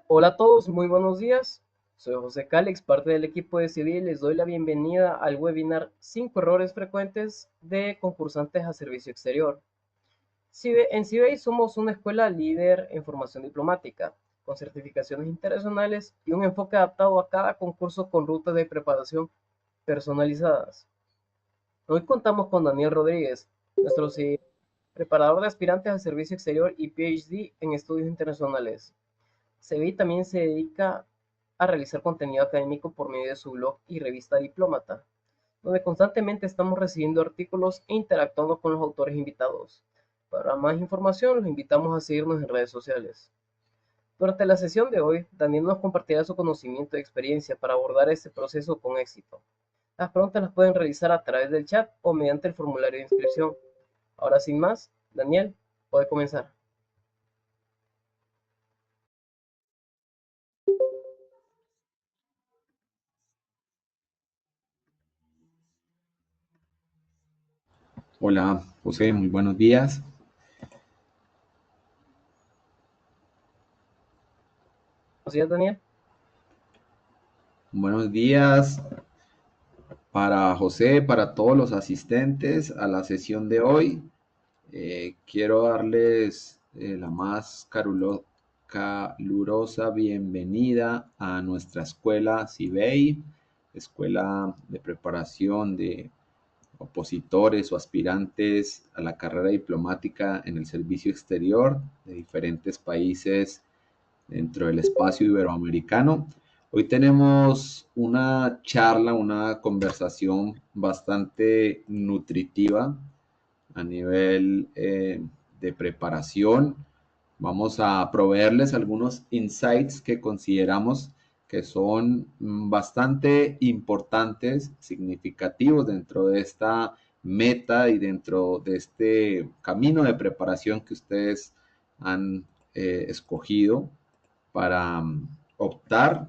Hola a todos, muy buenos días. Soy José Cálix, parte del equipo de CIVI. Les doy la bienvenida al webinar 5 errores frecuentes de concursantes a servicio exterior. En CIVI somos una escuela líder en formación diplomática, con certificaciones internacionales y un enfoque adaptado a cada concurso con rutas de preparación personalizadas. Hoy contamos con Daniel Rodríguez, nuestro preparador de aspirantes al servicio exterior y PhD en estudios internacionales. CBI también se dedica a realizar contenido académico por medio de su blog y revista Diplómata, donde constantemente estamos recibiendo artículos e interactuando con los autores invitados. Para más información, los invitamos a seguirnos en redes sociales. Durante la sesión de hoy, Daniel nos compartirá su conocimiento y experiencia para abordar este proceso con éxito. Las preguntas las pueden realizar a través del chat o mediante el formulario de inscripción. Ahora sin más, Daniel, puede comenzar. Hola, José, muy buenos días. Buenos días, Daniel. Buenos días para José, para todos los asistentes a la sesión de hoy. Quiero darles la más calurosa bienvenida a nuestra escuela CIBEI, Escuela de Preparación de Opositores o Aspirantes a la carrera diplomática en el servicio exterior de diferentes países dentro del espacio iberoamericano. Hoy tenemos una charla, una conversación bastante nutritiva a nivel de preparación. Vamos a proveerles algunos insights que consideramos que son bastante importantes, significativos dentro de esta meta y dentro de este camino de preparación que ustedes han escogido para optar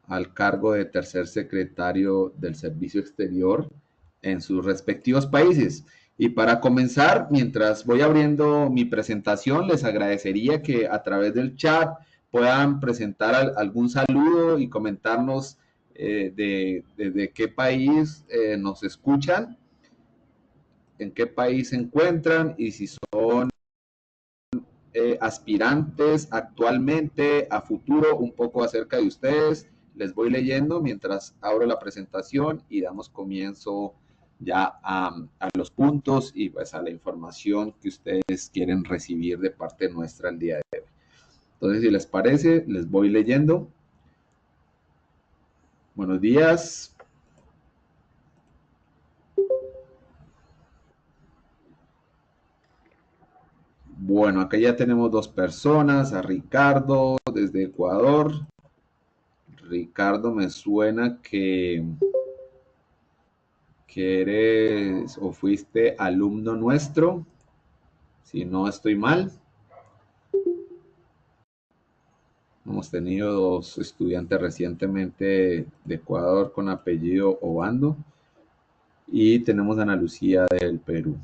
al cargo de tercer secretario del Servicio Exterior en sus respectivos países. Y para comenzar, mientras voy abriendo mi presentación, les agradecería que a través del chat puedan presentar algún saludo y comentarnos de qué país nos escuchan, en qué país se encuentran y si son aspirantes actualmente, a futuro, un poco acerca de ustedes. Les voy leyendo mientras abro la presentación y damos comienzo ya a los puntos y pues a la información que ustedes quieren recibir de parte nuestra el día de hoy. Entonces, si les parece, les voy leyendo. Buenos días. Bueno, acá ya tenemos dos personas, a Ricardo desde Ecuador. Ricardo, me suena que eres o fuiste alumno nuestro, si no estoy mal. Hemos tenido dos estudiantes recientemente de Ecuador con apellido Obando y tenemos a Ana Lucía del Perú.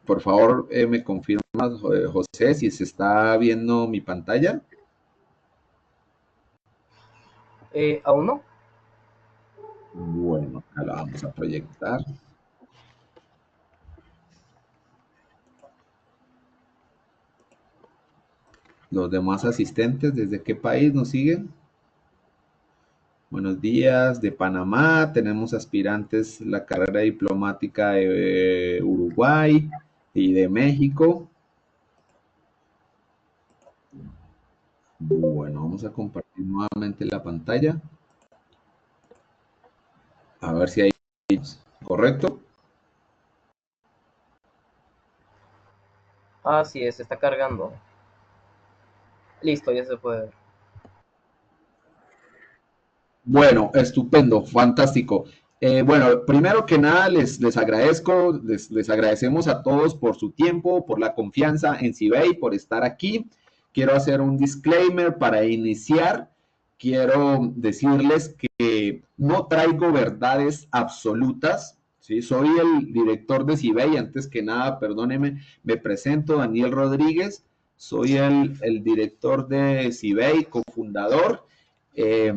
Por favor, me confirmas, José, si se está viendo mi pantalla. ¿Aún no? Bueno, acá la vamos a proyectar. Los demás asistentes, ¿desde qué país nos siguen? Buenos días, de Panamá tenemos aspirantes la carrera diplomática de Uruguay y de México. Bueno, vamos a compartir nuevamente la pantalla. A ver si hay correcto. Así es, se está cargando. Listo, ya se puede ver. Bueno, estupendo, fantástico. Bueno, primero que nada les agradezco, les agradecemos a todos por su tiempo, por la confianza en CIBEI, por estar aquí. Quiero hacer un disclaimer para iniciar. Quiero decirles que no traigo verdades absolutas. ¿Sí? Soy el director de CIBEI. Antes que nada, perdónenme, me presento, Daniel Rodríguez. soy el director de CIBEI, cofundador. Eh,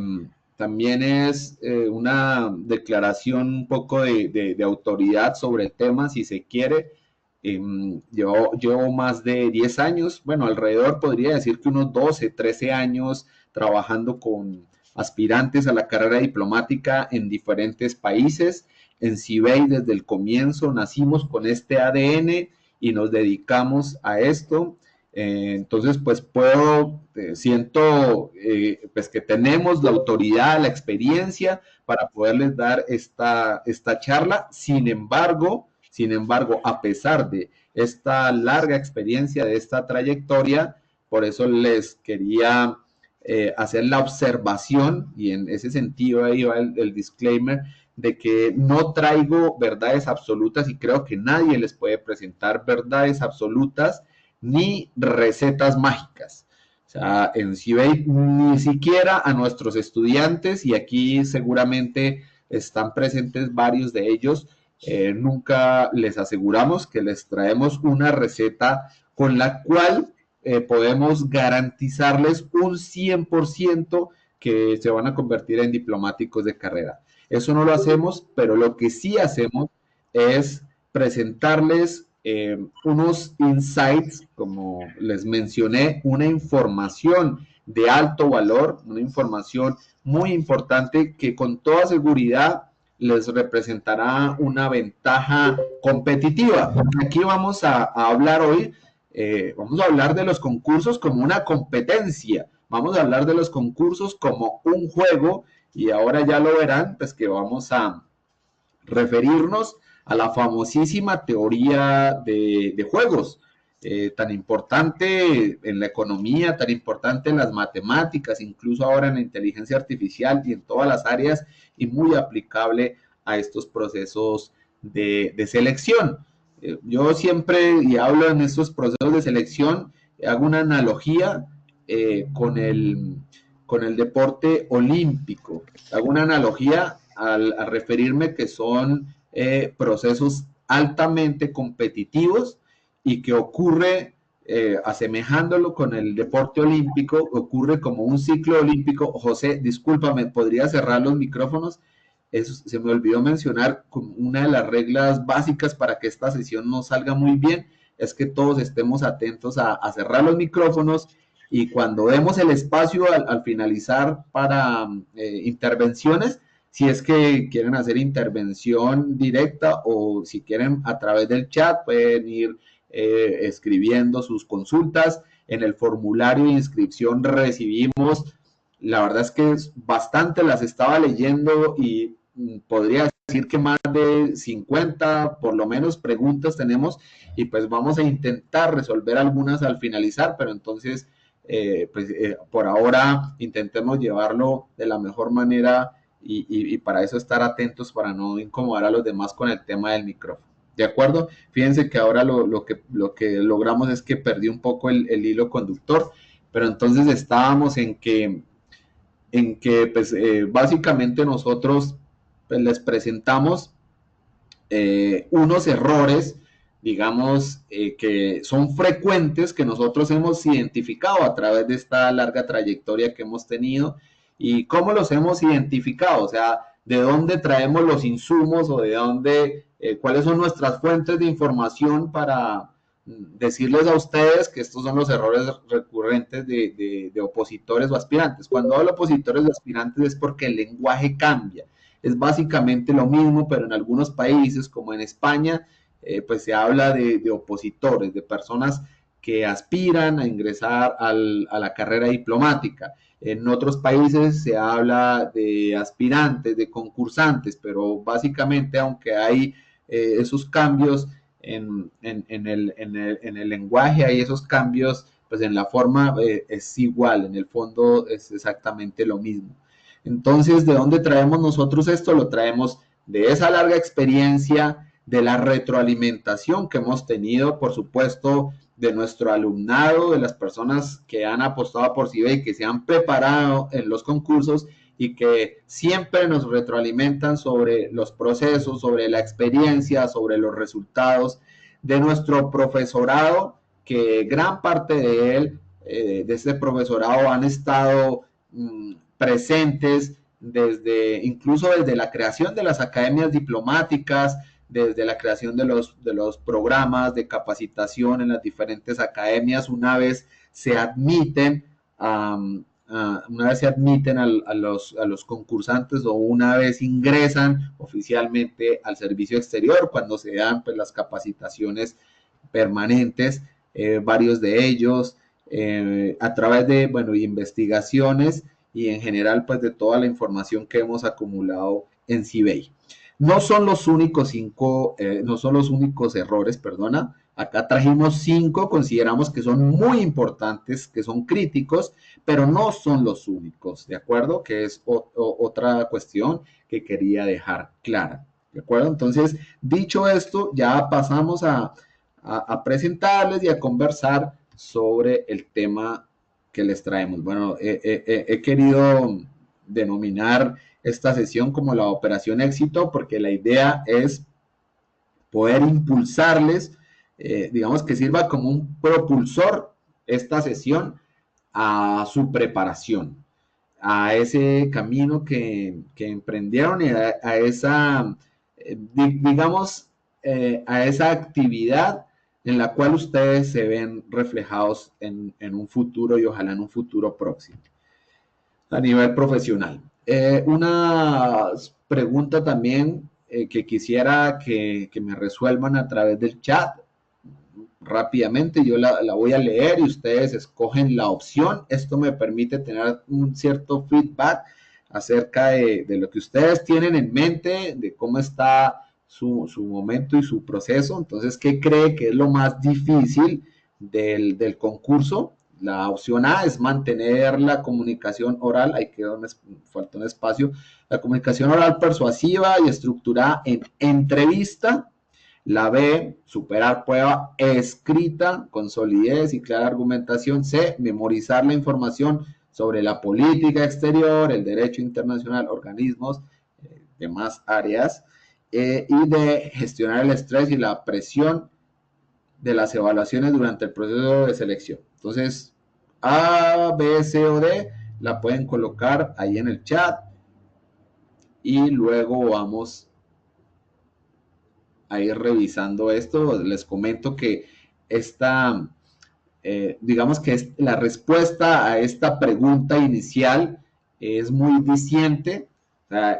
También es una declaración un poco de autoridad sobre el tema, si se quiere. Llevo más de 10 años, bueno, alrededor podría decir que unos 12, 13 años trabajando con aspirantes a la carrera diplomática en diferentes países. En CIBEI desde el comienzo nacimos con este ADN y nos dedicamos a esto. Entonces, pues siento pues que tenemos la autoridad, la experiencia para poderles dar esta charla. Sin embargo, a pesar de esta larga experiencia, de esta trayectoria, por eso les quería hacer la observación, y en ese sentido ahí va el disclaimer, de que no traigo verdades absolutas y creo que nadie les puede presentar verdades absolutas ni recetas mágicas. O sea, en CIBEI ni siquiera a nuestros estudiantes, y aquí seguramente están presentes varios de ellos, nunca les aseguramos que les traemos una receta con la cual podemos garantizarles un 100% que se van a convertir en diplomáticos de carrera. Eso no lo hacemos, pero lo que sí hacemos es presentarles unos insights, como les mencioné, una información de alto valor, una información muy importante que con toda seguridad les representará una ventaja competitiva. Aquí vamos a hablar hoy, vamos a hablar de los concursos como una competencia, vamos a hablar de los concursos como un juego, y ahora ya lo verán, pues que vamos a referirnos a la famosísima teoría de juegos, tan importante en la economía, tan importante en las matemáticas, incluso ahora en la inteligencia artificial y en todas las áreas, y muy aplicable a estos procesos de selección. Yo siempre, y hablo en estos procesos de selección, hago una analogía con el deporte olímpico. Hago una analogía al referirme que son procesos altamente competitivos y que ocurre, asemejándolo con el deporte olímpico, ocurre como un ciclo olímpico. José, discúlpame, ¿podría cerrar los micrófonos? Eso, se me olvidó mencionar, una de las reglas básicas para que esta sesión no salga muy bien es que todos estemos atentos a cerrar los micrófonos, y cuando demos el espacio al finalizar para intervenciones, si es que quieren hacer intervención directa o si quieren a través del chat, pueden ir escribiendo sus consultas. En el formulario de inscripción recibimos, la verdad es que bastante, las estaba leyendo y podría decir que más de 50 por lo menos preguntas tenemos, y pues vamos a intentar resolver algunas al finalizar, pero entonces por ahora intentemos llevarlo de la mejor manera, y para eso estar atentos para no incomodar a los demás con el tema del micrófono. ¿De acuerdo? Fíjense que ahora lo que logramos es que perdí un poco el hilo conductor, pero entonces estábamos en que pues, básicamente nosotros pues, les presentamos unos errores, digamos, que son frecuentes, que nosotros hemos identificado a través de esta larga trayectoria que hemos tenido. ¿Y cómo los hemos identificado? O sea, ¿de dónde traemos los insumos o de dónde, cuáles son nuestras fuentes de información para decirles a ustedes que estos son los errores recurrentes de opositores o aspirantes? Cuando hablo de opositores o aspirantes es porque el lenguaje cambia. Es básicamente lo mismo, pero en algunos países, como en España, pues se habla de opositores, de personas que aspiran a ingresar a la carrera diplomática. En otros países se habla de aspirantes, de concursantes, pero básicamente, aunque hay esos cambios en el lenguaje, hay esos cambios, pues en la forma es igual, en el fondo es exactamente lo mismo. Entonces, ¿de dónde traemos nosotros esto? Lo traemos de esa larga experiencia, de la retroalimentación que hemos tenido, por supuesto, de nuestro alumnado, de las personas que han apostado por CIBEI, que se han preparado en los concursos y que siempre nos retroalimentan sobre los procesos, sobre la experiencia, sobre los resultados, de nuestro profesorado, que gran parte de él, de este profesorado, han estado presentes incluso desde la creación de las academias diplomáticas, desde la creación de los programas de capacitación en las diferentes academias, una vez se admiten a los concursantes o una vez ingresan oficialmente al servicio exterior, cuando se dan pues, las capacitaciones permanentes, varios de ellos, a través de, bueno, investigaciones y en general pues de toda la información que hemos acumulado en CIBEI. No son los únicos no son los únicos errores, perdona. Acá trajimos 5, consideramos que son muy importantes, que son críticos, pero no son los únicos, ¿de acuerdo? Que es otra cuestión que quería dejar clara, ¿de acuerdo? Entonces, dicho esto, ya pasamos a presentarles y a conversar sobre el tema que les traemos. Bueno, he querido denominar esta sesión como la Operación Éxito porque la idea es poder impulsarles, digamos que sirva como un propulsor esta sesión a su preparación, a ese camino que emprendieron y a esa, digamos, a esa actividad en la cual ustedes se ven reflejados en un futuro y ojalá en un futuro próximo a nivel profesional. Una pregunta también que quisiera que me resuelvan a través del chat rápidamente. Yo la voy a leer y ustedes escogen la opción. Esto me permite tener un cierto feedback acerca de lo que ustedes tienen en mente, de cómo está su momento y su proceso. Entonces, ¿qué cree que es lo más difícil del concurso? La opción A es mantener la comunicación oral, ahí quedó, falta un espacio, la comunicación oral persuasiva y estructurada en entrevista. La B, superar prueba escrita con solidez y clara argumentación. C, memorizar la información sobre la política exterior, el derecho internacional, organismos, demás áreas. Y D, gestionar el estrés y la presión de las evaluaciones durante el proceso de selección. Entonces, A, B, C o D la pueden colocar ahí en el chat y luego vamos a ir revisando esto. Les comento que esta, digamos que es la respuesta a esta pregunta inicial es muy diciente. O sea,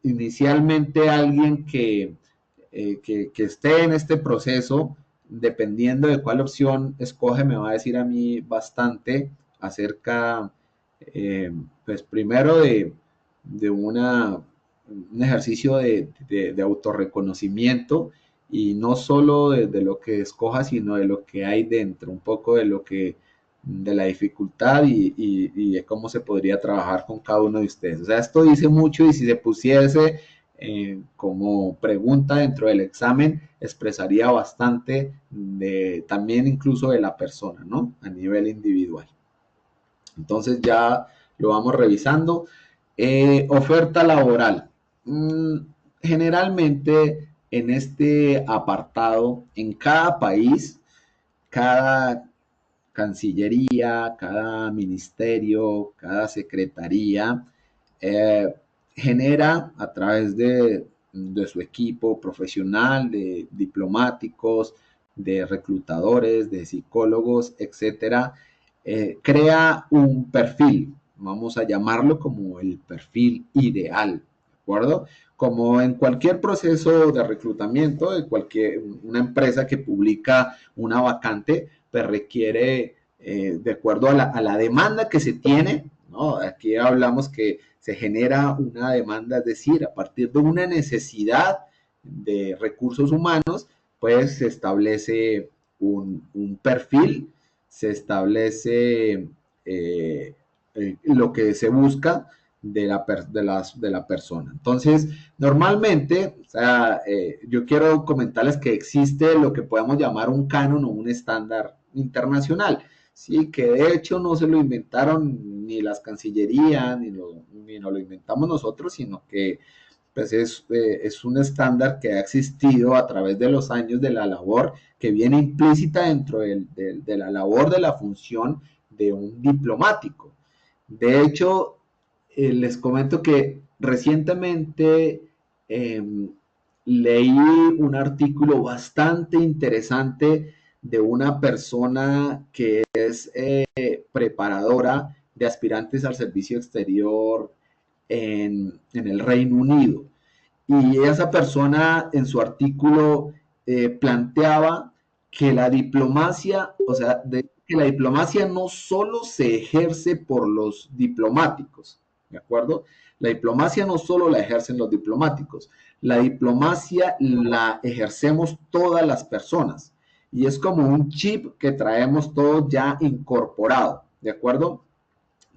inicialmente alguien que esté en este proceso, dependiendo de cuál opción escoge, me va a decir a mí bastante acerca, pues primero de un ejercicio de autorreconocimiento y no solo de lo que escoja, sino de lo que hay dentro, un poco de la dificultad y de cómo se podría trabajar con cada uno de ustedes. O sea, esto dice mucho y si se pusiese como pregunta dentro del examen, expresaría bastante también incluso de la persona, ¿no? A nivel individual. Entonces ya lo vamos revisando. Oferta laboral. Generalmente en este apartado, en cada país, cada cancillería, cada ministerio, cada secretaría, genera a través de su equipo profesional, de diplomáticos, de reclutadores, de psicólogos, etcétera, crea un perfil, vamos a llamarlo como el perfil ideal, ¿de acuerdo? Como en cualquier proceso de reclutamiento, una empresa que publica una vacante, pues requiere, de acuerdo a la demanda que se tiene, ¿no? Aquí hablamos que se genera una demanda, es decir, a partir de una necesidad de recursos humanos, pues se establece un perfil, se establece lo que se busca de la persona. Entonces, normalmente, o sea, yo quiero comentarles que existe lo que podemos llamar un canon o un estándar internacional, sí, que de hecho no se lo inventaron ni las cancillerías, ni nos lo inventamos nosotros, sino que pues es un estándar que ha existido a través de los años de la labor, que viene implícita dentro de la labor de la función de un diplomático. De hecho, les comento que recientemente leí un artículo bastante interesante de una persona que es preparadora de aspirantes al servicio exterior en el Reino Unido. Y esa persona en su artículo planteaba que la diplomacia, o sea, que la diplomacia no solo se ejerce por los diplomáticos, ¿de acuerdo? La diplomacia no solo la ejercen los diplomáticos, la diplomacia la ejercemos todas las personas. Y es como un chip que traemos todos ya incorporado, ¿de acuerdo?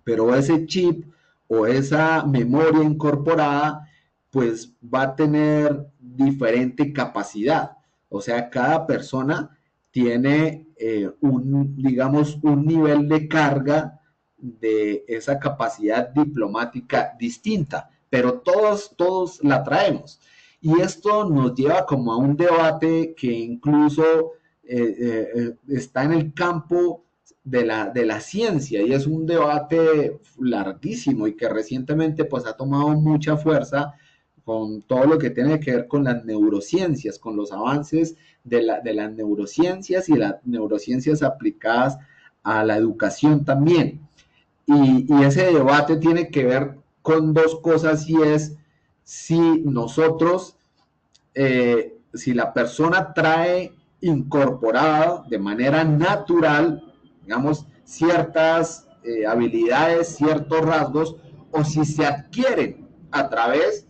Pero ese chip o esa memoria incorporada pues va a tener diferente capacidad. O sea, cada persona tiene digamos, un nivel de carga de esa capacidad diplomática distinta, pero todos la traemos. Y esto nos lleva como a un debate que incluso está en el campo de la ciencia, y es un debate larguísimo y que recientemente pues ha tomado mucha fuerza con todo lo que tiene que ver con las neurociencias, con los avances de las neurociencias y las neurociencias aplicadas a la educación también. Y ese debate tiene que ver con dos cosas, y es si nosotros, si la persona trae incorporada de manera natural, digamos, ciertas habilidades, ciertos rasgos, o si se adquieren a través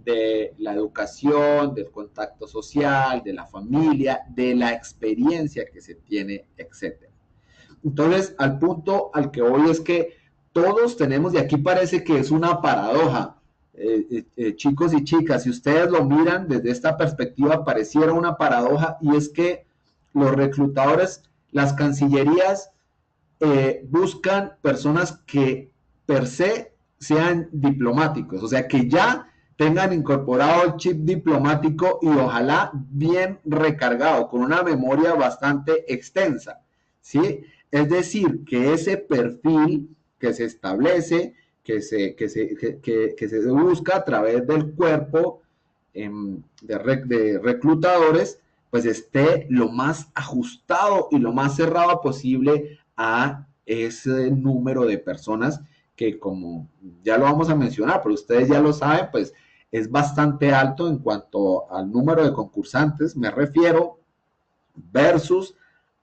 de la educación, del contacto social, de la familia, de la experiencia que se tiene, etcétera. Entonces, al punto al que voy es que todos tenemos, y aquí parece que es una paradoja, chicos y chicas, si ustedes lo miran desde esta perspectiva, pareciera una paradoja, y es que los reclutadores, las cancillerías, buscan personas que per se sean diplomáticos, o sea, que ya tengan incorporado el chip diplomático y ojalá bien recargado, con una memoria bastante extensa, ¿sí? Es decir, que ese perfil que se establece, que se busca a través del cuerpo de reclutadores, pues esté lo más ajustado y lo más cerrado posible a ese número de personas que, como ya lo vamos a mencionar, pero ustedes ya lo saben, pues es bastante alto en cuanto al número de concursantes, me refiero, versus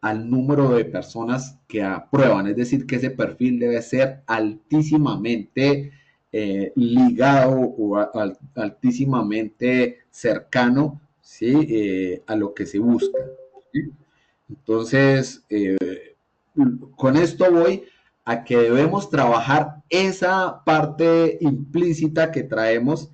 al número de personas que aprueban. Es decir, que ese perfil debe ser altísimamente ligado o altísimamente cercano, ¿sí? A lo que se busca, ¿sí? Entonces, con esto voy a que debemos trabajar esa parte implícita que traemos,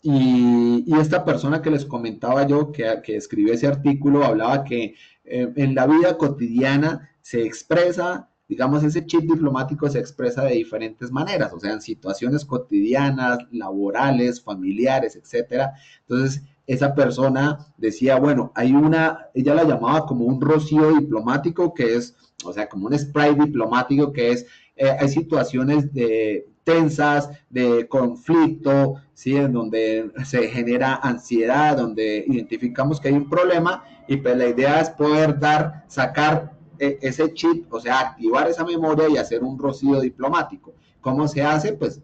y esta persona que les comentaba yo, que escribió ese artículo, hablaba que en la vida cotidiana se expresa, digamos, ese chip diplomático se expresa de diferentes maneras, o sea, en situaciones cotidianas, laborales, familiares, etcétera. Entonces, esa persona decía, bueno, ella la llamaba como un rocío diplomático, que es, o sea, como un spray diplomático, que es, hay situaciones tensas, de conflicto, ¿sí? En donde se genera ansiedad, donde identificamos que hay un problema, y pues la idea es poder sacar ese chip, o sea, activar esa memoria y hacer un rocío diplomático. ¿Cómo se hace? Pues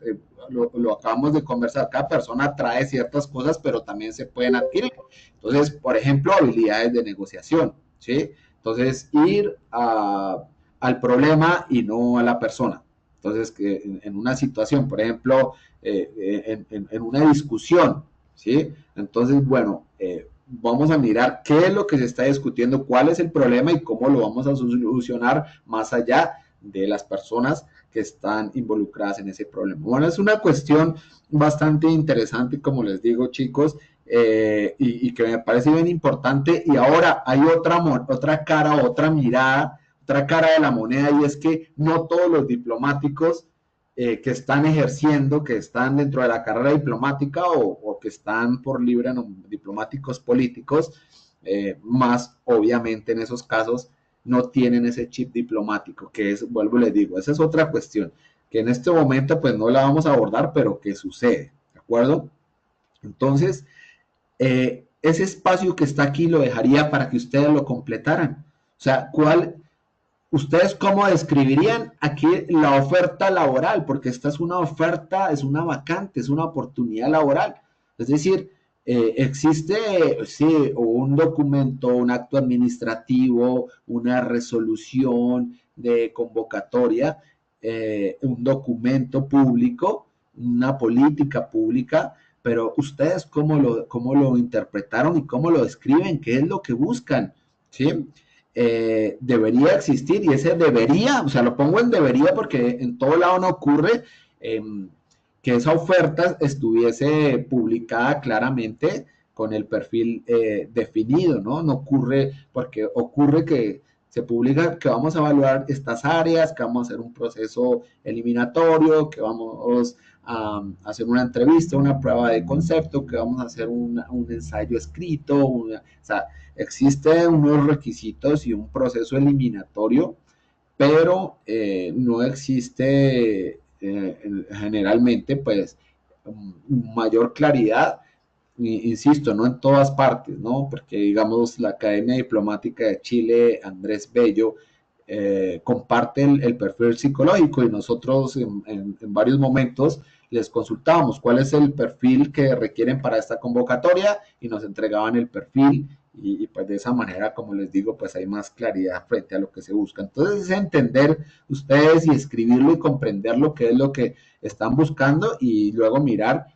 lo acabamos de conversar, cada persona trae ciertas cosas, pero también se pueden adquirir. Entonces, por ejemplo, habilidades de negociación, ¿sí? Entonces, ir al problema y no a la persona. Entonces, que en una situación, por ejemplo, en una discusión, ¿sí? Entonces, bueno, vamos a mirar qué es lo que se está discutiendo, cuál es el problema y cómo lo vamos a solucionar más allá de las personas que están involucradas en ese problema. Bueno, es una cuestión bastante interesante, como les digo, chicos, y que me parece bien importante. Y ahora hay otra cara, otra mirada, otra cara de la moneda, y es que no todos los diplomáticos que están ejerciendo, que están dentro de la carrera diplomática o que están por libre diplomáticos políticos, más obviamente en esos casos no tienen ese chip diplomático, que es, vuelvo y les digo, esa es otra cuestión, que en este momento pues no la vamos a abordar, pero que sucede, ¿de acuerdo? Entonces, ese espacio que está aquí lo dejaría para que ustedes lo completaran. O sea, ¿ustedes cómo describirían aquí la oferta laboral? Porque esta es una oferta, es una vacante, es una oportunidad laboral. Es decir, existe, sí, un documento, un acto administrativo, una resolución de convocatoria, un documento público, una política pública, pero ustedes cómo lo interpretaron y cómo lo describen, qué es lo que buscan, ¿sí? Debería existir y ese debería, o sea, lo pongo en debería porque en todo lado no ocurre eh, que esa oferta estuviese publicada claramente con el perfil definido, ¿no? No ocurre porque ocurre que se publica que vamos a evaluar estas áreas, que vamos a hacer un proceso eliminatorio, que vamos a hacer una entrevista, una prueba de concepto, que vamos a hacer un ensayo escrito, o sea, existen unos requisitos y un proceso eliminatorio, pero no existe generalmente pues mayor claridad, insisto, no en todas partes, ¿no? Porque digamos la Academia Diplomática de Chile, Andrés Bello, comparte el perfil psicológico y nosotros en varios momentos les consultábamos cuál es el perfil que requieren para esta convocatoria y nos entregaban el perfil pues de esa manera, como les digo, pues hay más claridad frente a lo que se busca. Entonces es entender ustedes y escribirlo y comprender lo que es lo que están buscando y luego mirar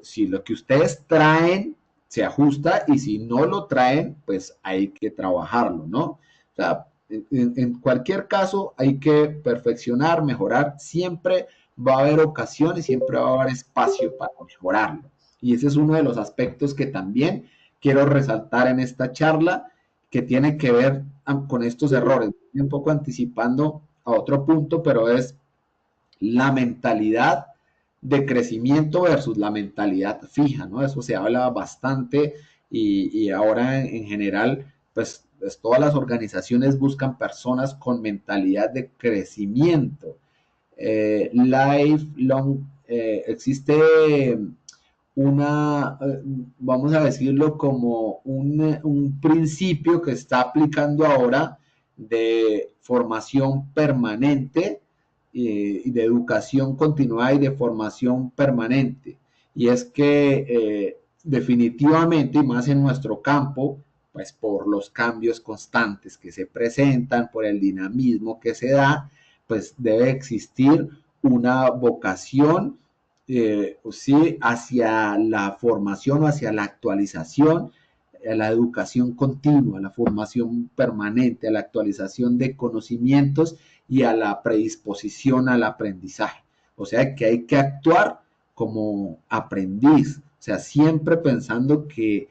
si lo que ustedes traen se ajusta y si no lo traen, pues hay que trabajarlo, ¿no? O sea, en cualquier caso hay que perfeccionar, mejorar, siempre va a haber ocasiones, siempre va a haber espacio para mejorarlo. Y ese es uno de los aspectos que también quiero resaltar en esta charla, que tiene que ver con estos errores. Un poco anticipando a otro punto, pero es la mentalidad de crecimiento versus la mentalidad fija, ¿no? Eso se habla bastante y ahora en general, pues todas las organizaciones buscan personas con mentalidad de crecimiento. Lifelong, existe una, vamos a decirlo como un principio que está aplicando ahora de formación permanente y de educación continuada y de formación permanente. Y es que definitivamente, y más en nuestro campo, pues por los cambios constantes que se presentan, por el dinamismo que se da, pues debe existir una vocación sí, hacia la formación o hacia la actualización, a la educación continua, a la formación permanente, a la actualización de conocimientos y a la predisposición al aprendizaje. O sea que hay que actuar como aprendiz, o sea, siempre pensando que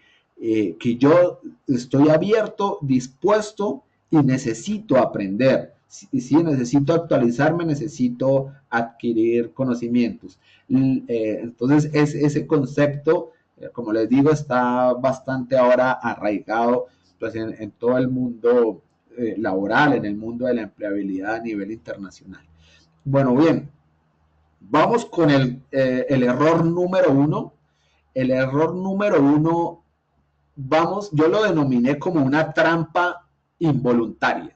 yo estoy abierto, dispuesto y necesito aprender. Sí, necesito actualizarme, necesito adquirir conocimientos. Entonces, ese concepto, como les digo, está bastante ahora arraigado pues, en todo el mundo laboral, en el mundo de la empleabilidad a nivel internacional. Bueno, bien, vamos con el error número uno. El error número uno, vamos, yo lo denominé como una trampa involuntaria.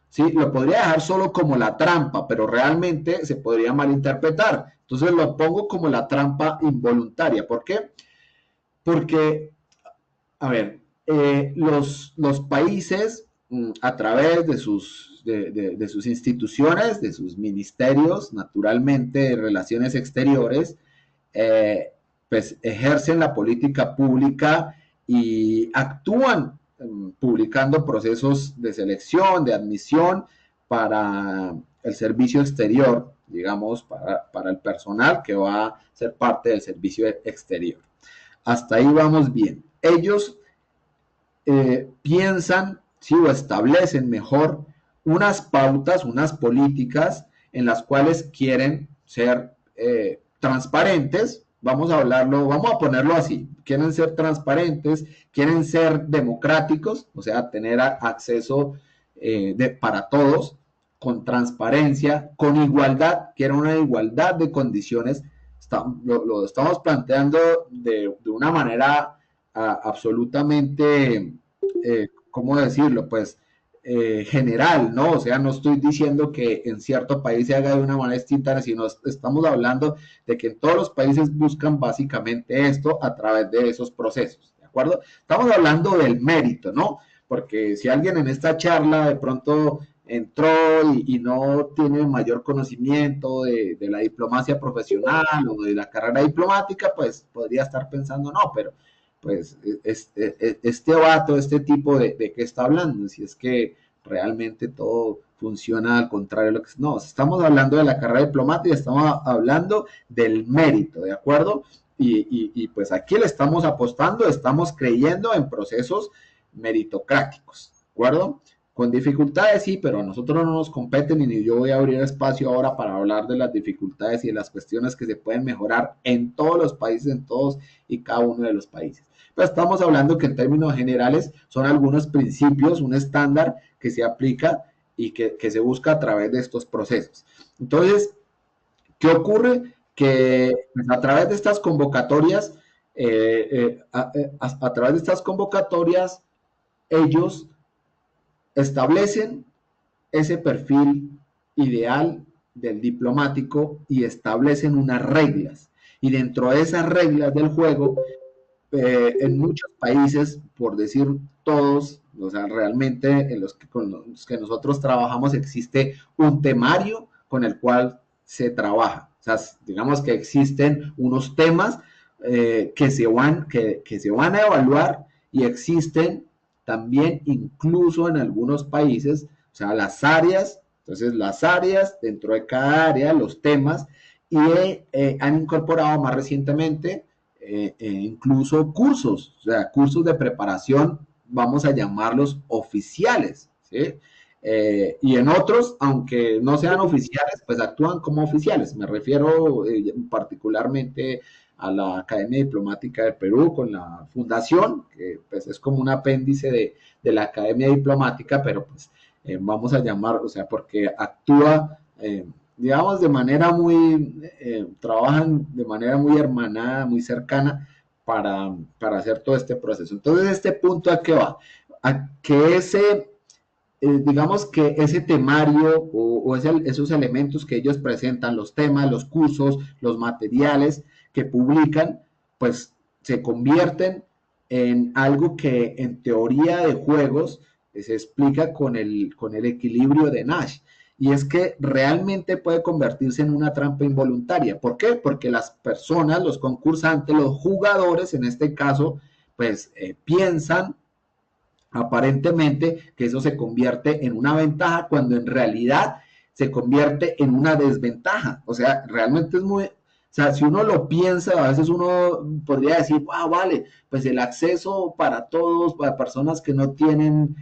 ¿Sí? Lo podría dejar solo como la trampa, pero realmente se podría malinterpretar. Entonces lo pongo como la trampa involuntaria. ¿Por qué? Porque, a ver, los países a través de sus instituciones, de sus ministerios, naturalmente, de relaciones exteriores, eh, pues ejercen la política pública y actúan publicando procesos de selección, de admisión para el servicio exterior, digamos, para el personal que va a ser parte del servicio exterior. Hasta ahí vamos bien. Ellos piensan, sí, o establecen mejor unas pautas, unas políticas en las cuales quieren ser transparentes, vamos a hablarlo, vamos a ponerlo así, quieren ser transparentes, quieren ser democráticos, o sea, tener acceso para todos, con transparencia, con igualdad, quieren una igualdad de condiciones, lo estamos planteando de una manera absolutamente, ¿cómo decirlo? Pues general, ¿no? O sea, no estoy diciendo que en cierto país se haga de una manera distinta, sino estamos hablando de que en todos los países buscan básicamente esto a través de esos procesos, ¿de acuerdo? Estamos hablando del mérito, ¿no? Porque si alguien en esta charla de pronto entró y no tiene mayor conocimiento de la diplomacia profesional o de la carrera diplomática, pues podría estar pensando, no, pero pues este vato, este tipo de qué está hablando, si es que realmente todo funciona al contrario de lo que no, estamos hablando de la carrera diplomática, estamos hablando del mérito, ¿de acuerdo? Pues aquí le estamos apostando, estamos creyendo en procesos meritocráticos, ¿de acuerdo? Con dificultades sí, pero a nosotros no nos competen y ni yo voy a abrir espacio ahora para hablar de las dificultades y de las cuestiones que se pueden mejorar en todos los países, en todos y cada uno de los países. Pero estamos hablando que en términos generales son algunos principios, un estándar que se aplica y que se busca a través de estos procesos. Entonces, ¿qué ocurre? Que pues, a través de estas convocatorias, a través de estas convocatorias, ellos establecen ese perfil ideal del diplomático y establecen unas reglas. Y dentro de esas reglas del juego, en muchos países, por decir todos, o sea, realmente en con los que nosotros trabajamos existe un temario con el cual se trabaja. O sea, digamos que existen unos temas que se van a evaluar y existen también incluso en algunos países, o sea, las áreas, entonces las áreas dentro de cada área, los temas, y han incorporado más recientemente incluso cursos, o sea, cursos de preparación, vamos a llamarlos oficiales, ¿sí? Y en otros, aunque no sean oficiales, pues actúan como oficiales. Me refiero particularmente a la Academia Diplomática de Perú con la fundación, que pues es como un apéndice de la Academia Diplomática, pero pues vamos a llamar, o sea, porque actúa digamos, de manera muy, trabajan de manera muy hermanada, muy cercana para hacer todo este proceso. Entonces, este punto a qué va? A que digamos que ese temario o esos elementos que ellos presentan, los temas, los cursos, los materiales que publican, pues se convierten en algo que en teoría de juegos se explica con el equilibrio de Nash. Y es que realmente puede convertirse en una trampa involuntaria. ¿Por qué? Porque las personas, los concursantes, los jugadores, en este caso, pues piensan aparentemente que eso se convierte en una ventaja cuando en realidad se convierte en una desventaja. O sea, realmente es muy, o sea, si uno lo piensa, a veces uno podría decir, wow, vale, pues el acceso para todos, para personas que no tienen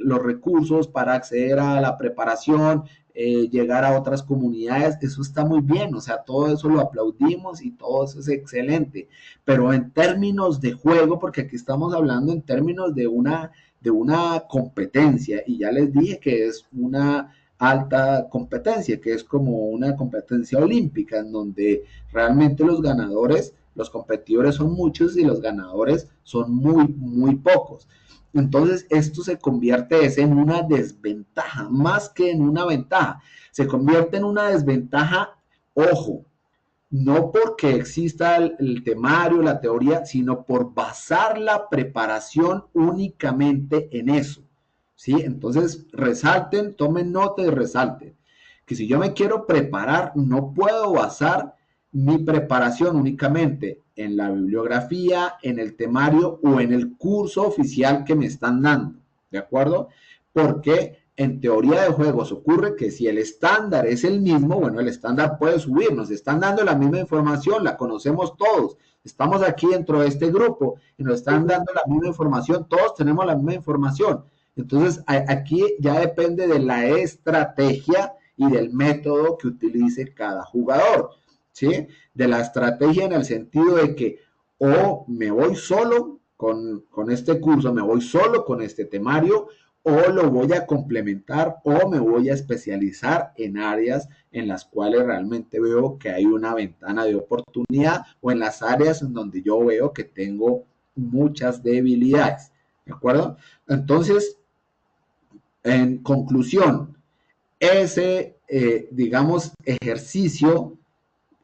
los recursos para acceder a la preparación, llegar a otras comunidades, eso está muy bien, o sea, todo eso lo aplaudimos y todo eso es excelente, pero en términos de juego, porque aquí estamos hablando en términos de una competencia, y ya les dije que es una alta competencia, que es como una competencia olímpica, en donde realmente los ganadores, los competidores son muchos y los ganadores son muy, muy pocos. Entonces esto se convierte en una desventaja, más que en una ventaja. Se convierte en una desventaja, ojo, no porque exista el temario, la teoría, sino por basar la preparación únicamente en eso. ¿Sí? Entonces resalten, tomen nota y resalten que si yo me quiero preparar, no puedo basar mi preparación únicamente en la bibliografía, en el temario o en el curso oficial que me están dando, ¿de acuerdo? Porque en teoría de juegos ocurre que si el estándar es el mismo, bueno, el estándar puede subir, nos están dando la misma información, la conocemos todos, estamos aquí dentro de este grupo y nos están dando la misma información, todos tenemos la misma información. Entonces, aquí ya depende de la estrategia y del método que utilice cada jugador, ¿sí? De la estrategia en el sentido de que o me voy solo con este curso, me voy solo con este temario, o lo voy a complementar o me voy a especializar en áreas en las cuales realmente veo que hay una ventana de oportunidad o en las áreas en donde yo veo que tengo muchas debilidades, ¿de acuerdo? Entonces, en conclusión, ese, digamos, ejercicio,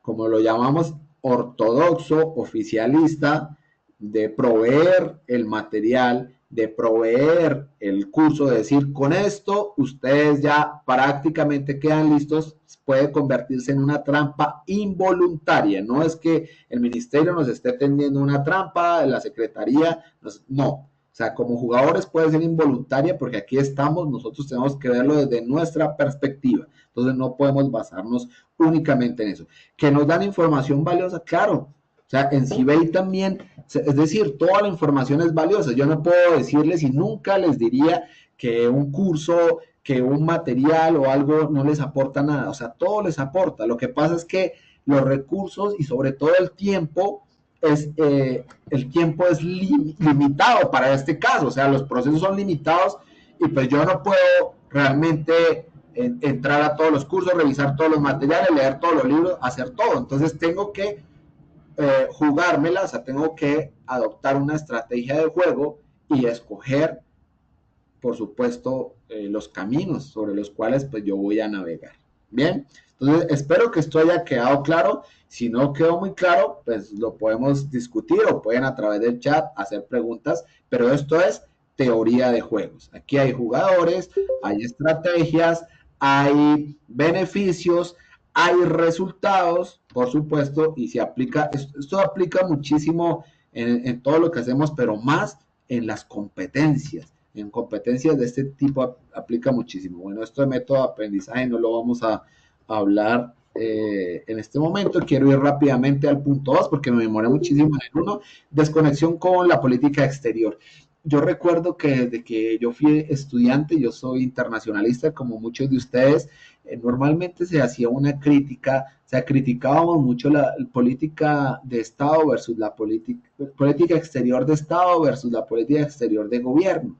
como lo llamamos, ortodoxo, oficialista, de proveer el material, de proveer el curso, de decir, con esto ustedes ya prácticamente quedan listos, puede convertirse en una trampa involuntaria. No es que el ministerio nos esté tendiendo una trampa, la secretaría, no. O sea, como jugadores puede ser involuntaria porque aquí estamos, nosotros tenemos que verlo desde nuestra perspectiva. Entonces no podemos basarnos únicamente en eso. Que nos dan información valiosa, claro. O sea, en CIBEI también, es decir, toda la información es valiosa. Yo no puedo decirles y nunca les diría que un curso, que un material o algo no les aporta nada. O sea, todo les aporta. Lo que pasa es que los recursos y sobre todo el tiempo es limitado para este caso. O sea, los procesos son limitados y pues yo no puedo realmente entrar a todos los cursos, revisar todos los materiales, leer todos los libros, hacer todo. Entonces tengo que jugármela, o sea, tengo que adoptar una estrategia de juego y escoger, por supuesto, los caminos sobre los cuales pues yo voy a navegar. Bien, entonces espero que esto haya quedado claro. Si no quedó muy claro, pues lo podemos discutir o pueden a través del chat hacer preguntas, pero esto es teoría de juegos. Aquí hay jugadores, hay estrategias, hay beneficios, hay resultados, por supuesto, y se aplica, esto aplica muchísimo en todo lo que hacemos, pero más en las competencias. En competencias de este tipo aplica muchísimo. Bueno, esto de método de aprendizaje no lo vamos a hablar en este momento. Quiero ir rápidamente al punto 2 porque me demoré muchísimo en el 1. Desconexión con la política exterior. Yo recuerdo que desde que yo fui estudiante, yo soy internacionalista como muchos de ustedes, normalmente se hacía una crítica, o sea, criticábamos mucho la política de Estado versus la política exterior de Estado versus la política exterior de gobierno.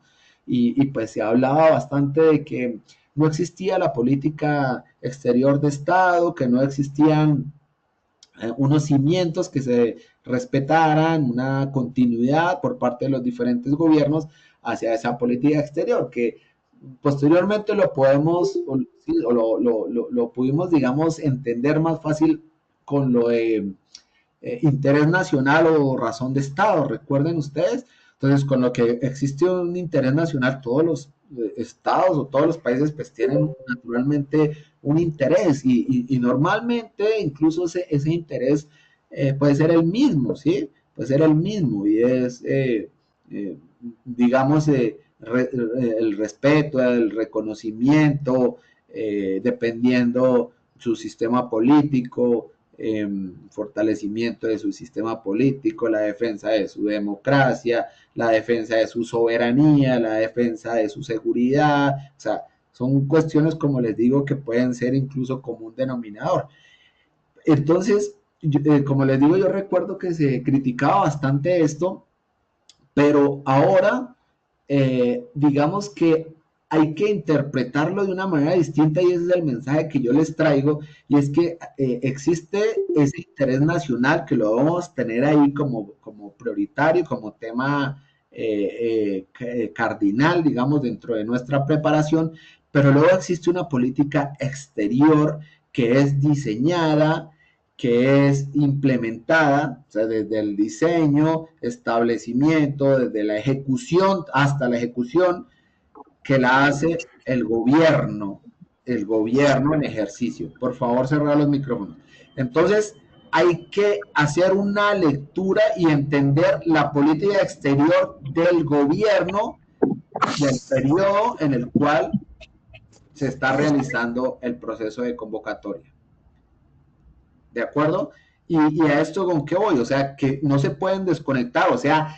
Y pues se hablaba bastante de que no existía la política exterior de Estado, que no existían unos cimientos que se respetaran, una continuidad por parte de los diferentes gobiernos hacia esa política exterior, que posteriormente lo podemos, lo pudimos, digamos, entender más fácil con lo de interés nacional o razón de Estado, recuerden ustedes. Entonces, con lo que existe un interés nacional, todos los estados o todos los países pues tienen naturalmente un interés y normalmente incluso ese interés puede ser el mismo, ¿sí? Puede ser el mismo y es, digamos, el respeto, el reconocimiento, dependiendo su sistema político, fortalecimiento de su sistema político, la defensa de su democracia, la defensa de su soberanía, la defensa de su seguridad, o sea, son cuestiones, como les digo, que pueden ser incluso como un denominador. Entonces, como les digo, yo recuerdo que se criticaba bastante esto, pero ahora, digamos que hay que interpretarlo de una manera distinta y ese es el mensaje que yo les traigo y es que existe ese interés nacional que lo vamos a tener ahí como prioritario, como tema cardinal, digamos, dentro de nuestra preparación, pero luego existe una política exterior que es diseñada, que es implementada, o sea, desde el diseño, establecimiento, desde la ejecución hasta la ejecución, que la hace el gobierno en ejercicio. Por favor, cerrar los micrófonos. Entonces, hay que hacer una lectura y entender la política exterior del gobierno y el periodo en el cual se está realizando el proceso de convocatoria. ¿De acuerdo? Y a esto con qué voy, o sea, que no se pueden desconectar, o sea,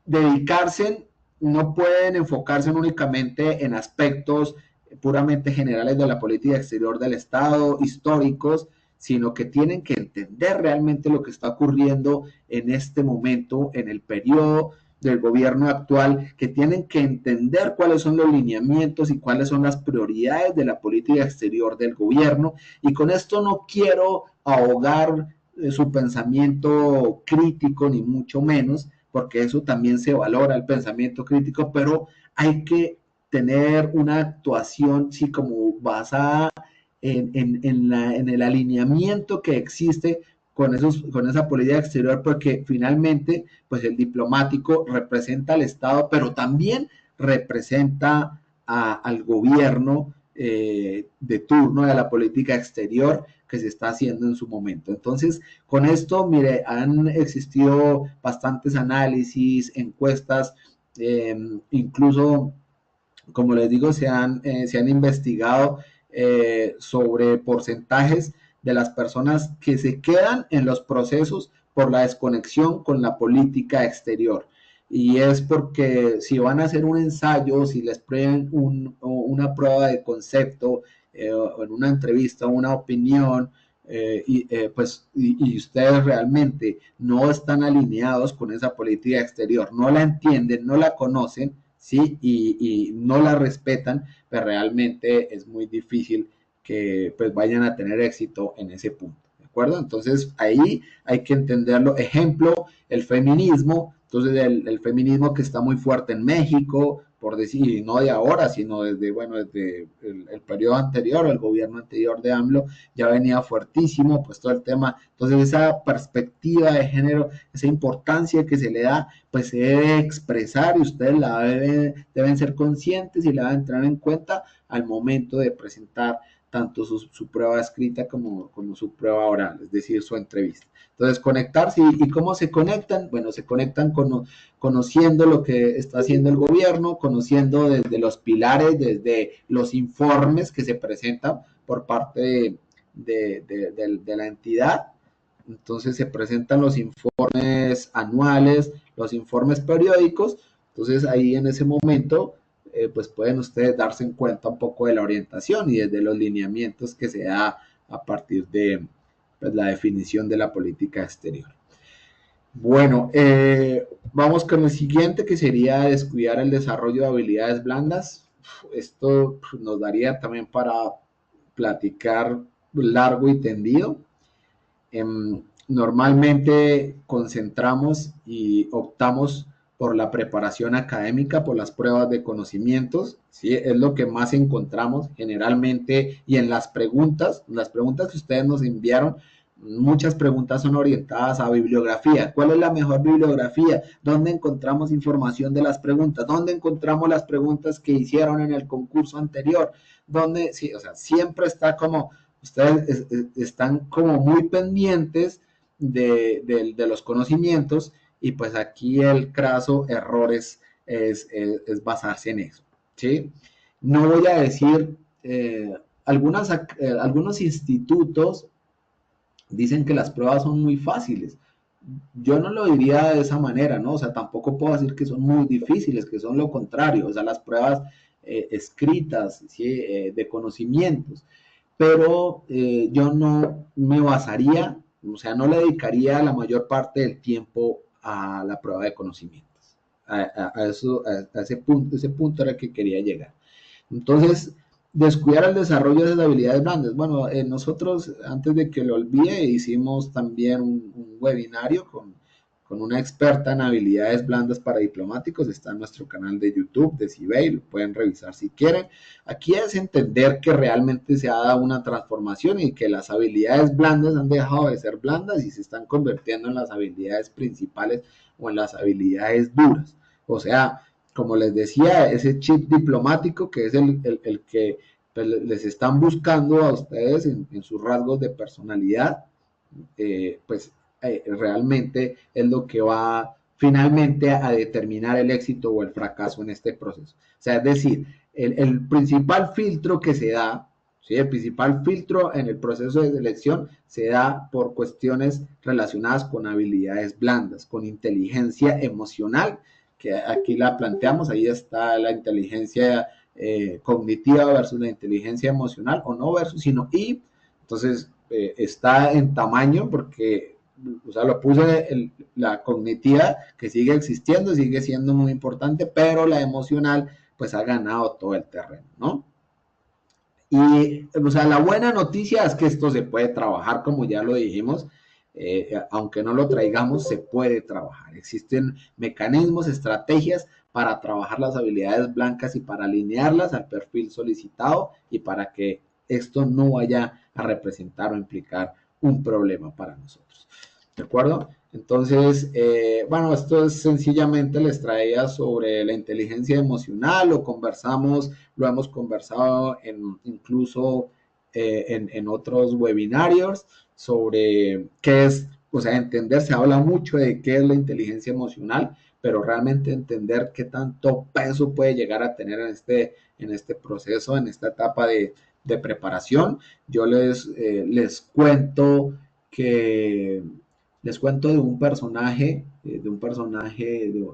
dedicarse, no pueden enfocarse únicamente en aspectos puramente generales de la política exterior del Estado, históricos, sino que tienen que entender realmente lo que está ocurriendo en este momento, en el periodo del gobierno actual, que tienen que entender cuáles son los lineamientos y cuáles son las prioridades de la política exterior del gobierno. Y con esto no quiero ahogar su pensamiento crítico, ni mucho menos, porque eso también se valora, el pensamiento crítico, pero hay que tener una actuación, sí, como basada en el alineamiento que existe con esa política exterior, porque finalmente, pues el diplomático representa al Estado, pero también representa al gobierno de turno, de la política exterior que se está haciendo en su momento. Entonces, con esto, mire, han existido bastantes análisis, encuestas, incluso, como les digo, se han investigado sobre porcentajes de las personas que se quedan en los procesos por la desconexión con la política exterior. Y es porque si van a hacer un ensayo, si les prueban una prueba de concepto, o en una entrevista, una opinión, y ustedes realmente no están alineados con esa política exterior, no la entienden, no la conocen, ¿sí? Y no la respetan, pues realmente es muy difícil que pues vayan a tener éxito en ese punto, ¿de acuerdo? Entonces ahí hay que entenderlo. Ejemplo, el feminismo, entonces el feminismo que está muy fuerte en México, por decir, no de ahora, sino desde, bueno, desde el periodo anterior, el gobierno anterior de AMLO, ya venía fuertísimo, pues todo el tema, entonces esa perspectiva de género, esa importancia que se le da, pues se debe expresar y ustedes deben ser conscientes y la deben tener en cuenta al momento de presentar tanto su prueba escrita como su prueba oral, es decir, su entrevista. Entonces, conectarse y cómo se conectan, bueno, se conectan conociendo lo que está haciendo el gobierno, conociendo desde los pilares, desde los informes que se presentan por parte de la entidad. Entonces se presentan los informes anuales, los informes periódicos, entonces ahí en ese momento pues pueden ustedes darse en cuenta un poco de la orientación y desde los lineamientos que se da a partir de pues, la definición de la política exterior. Bueno, vamos con el siguiente que sería descuidar el desarrollo de habilidades blandas. Esto nos daría también para platicar largo y tendido. Normalmente concentramos y optamos por la preparación académica, por las pruebas de conocimientos, ¿sí? Es lo que más encontramos generalmente y en las preguntas que ustedes nos enviaron, muchas preguntas son orientadas a bibliografía. ¿Cuál es la mejor bibliografía? ¿Dónde encontramos información de las preguntas? ¿Dónde encontramos las preguntas que hicieron en el concurso anterior? ¿Dónde? Sí, o sea, siempre está como ustedes están como muy pendientes de los conocimientos y pues aquí el craso error es basarse en eso, ¿sí? No voy a decir, algunos institutos dicen que las pruebas son muy fáciles. Yo no lo diría de esa manera, ¿no? O sea, tampoco puedo decir que son muy difíciles, que son lo contrario, o sea, las pruebas escritas, ¿sí? De conocimientos, pero yo no me basaría, o sea, no le dedicaría la mayor parte del tiempo a la prueba de conocimientos. Ese punto era que quería llegar. Entonces, descuidar el desarrollo de las habilidades blandas. Bueno, nosotros, antes de que lo olvide, hicimos también un webinario con una experta en habilidades blandas para diplomáticos. Está en nuestro canal de YouTube de CIBEI, lo pueden revisar si quieren. Aquí es entender que realmente se ha dado una transformación y que las habilidades blandas han dejado de ser blandas y se están convirtiendo en las habilidades principales o en las habilidades duras. O sea, como les decía, ese chip diplomático que es el que pues, les están buscando a ustedes en sus rasgos de personalidad, pues realmente es lo que va finalmente a determinar el éxito o el fracaso en este proceso. O sea, es decir, el principal filtro que se da, ¿sí? El principal filtro en el proceso de selección se da por cuestiones relacionadas con habilidades blandas, con inteligencia emocional, que aquí la planteamos, ahí está la inteligencia cognitiva versus la inteligencia emocional, o no versus, sino y. Entonces, está en tamaño porque, o sea, lo puse la cognitiva, que sigue existiendo, sigue siendo muy importante, pero la emocional, pues ha ganado todo el terreno, ¿no? Y, o sea, la buena noticia es que esto se puede trabajar, como ya lo dijimos, aunque no lo traigamos, se puede trabajar. Existen mecanismos, estrategias para trabajar las habilidades blancas y para alinearlas al perfil solicitado y para que esto no vaya a representar o implicar un problema para nosotros. ¿De acuerdo? Entonces, bueno, esto es sencillamente les traía sobre la inteligencia emocional, lo hemos conversado incluso en otros webinarios sobre qué es, o sea, entender, se habla mucho de qué es la inteligencia emocional, pero realmente entender qué tanto peso puede llegar a tener en este proceso, en esta etapa de preparación. Yo les cuento que les cuento de un personaje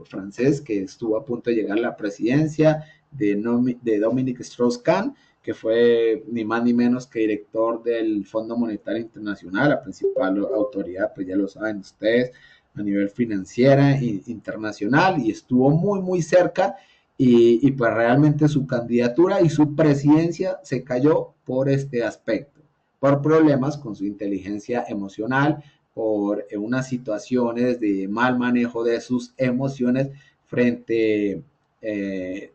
francés que estuvo a punto de llegar a la presidencia, de Dominique Strauss-Kahn, que fue ni más ni menos que director del Fondo Monetario Internacional, la principal autoridad, pues ya lo saben ustedes, a nivel financiera internacional, y estuvo muy, muy cerca, y pues realmente su candidatura y su presidencia se cayó por este aspecto, por problemas con su inteligencia emocional, por unas situaciones de mal manejo de sus emociones frente,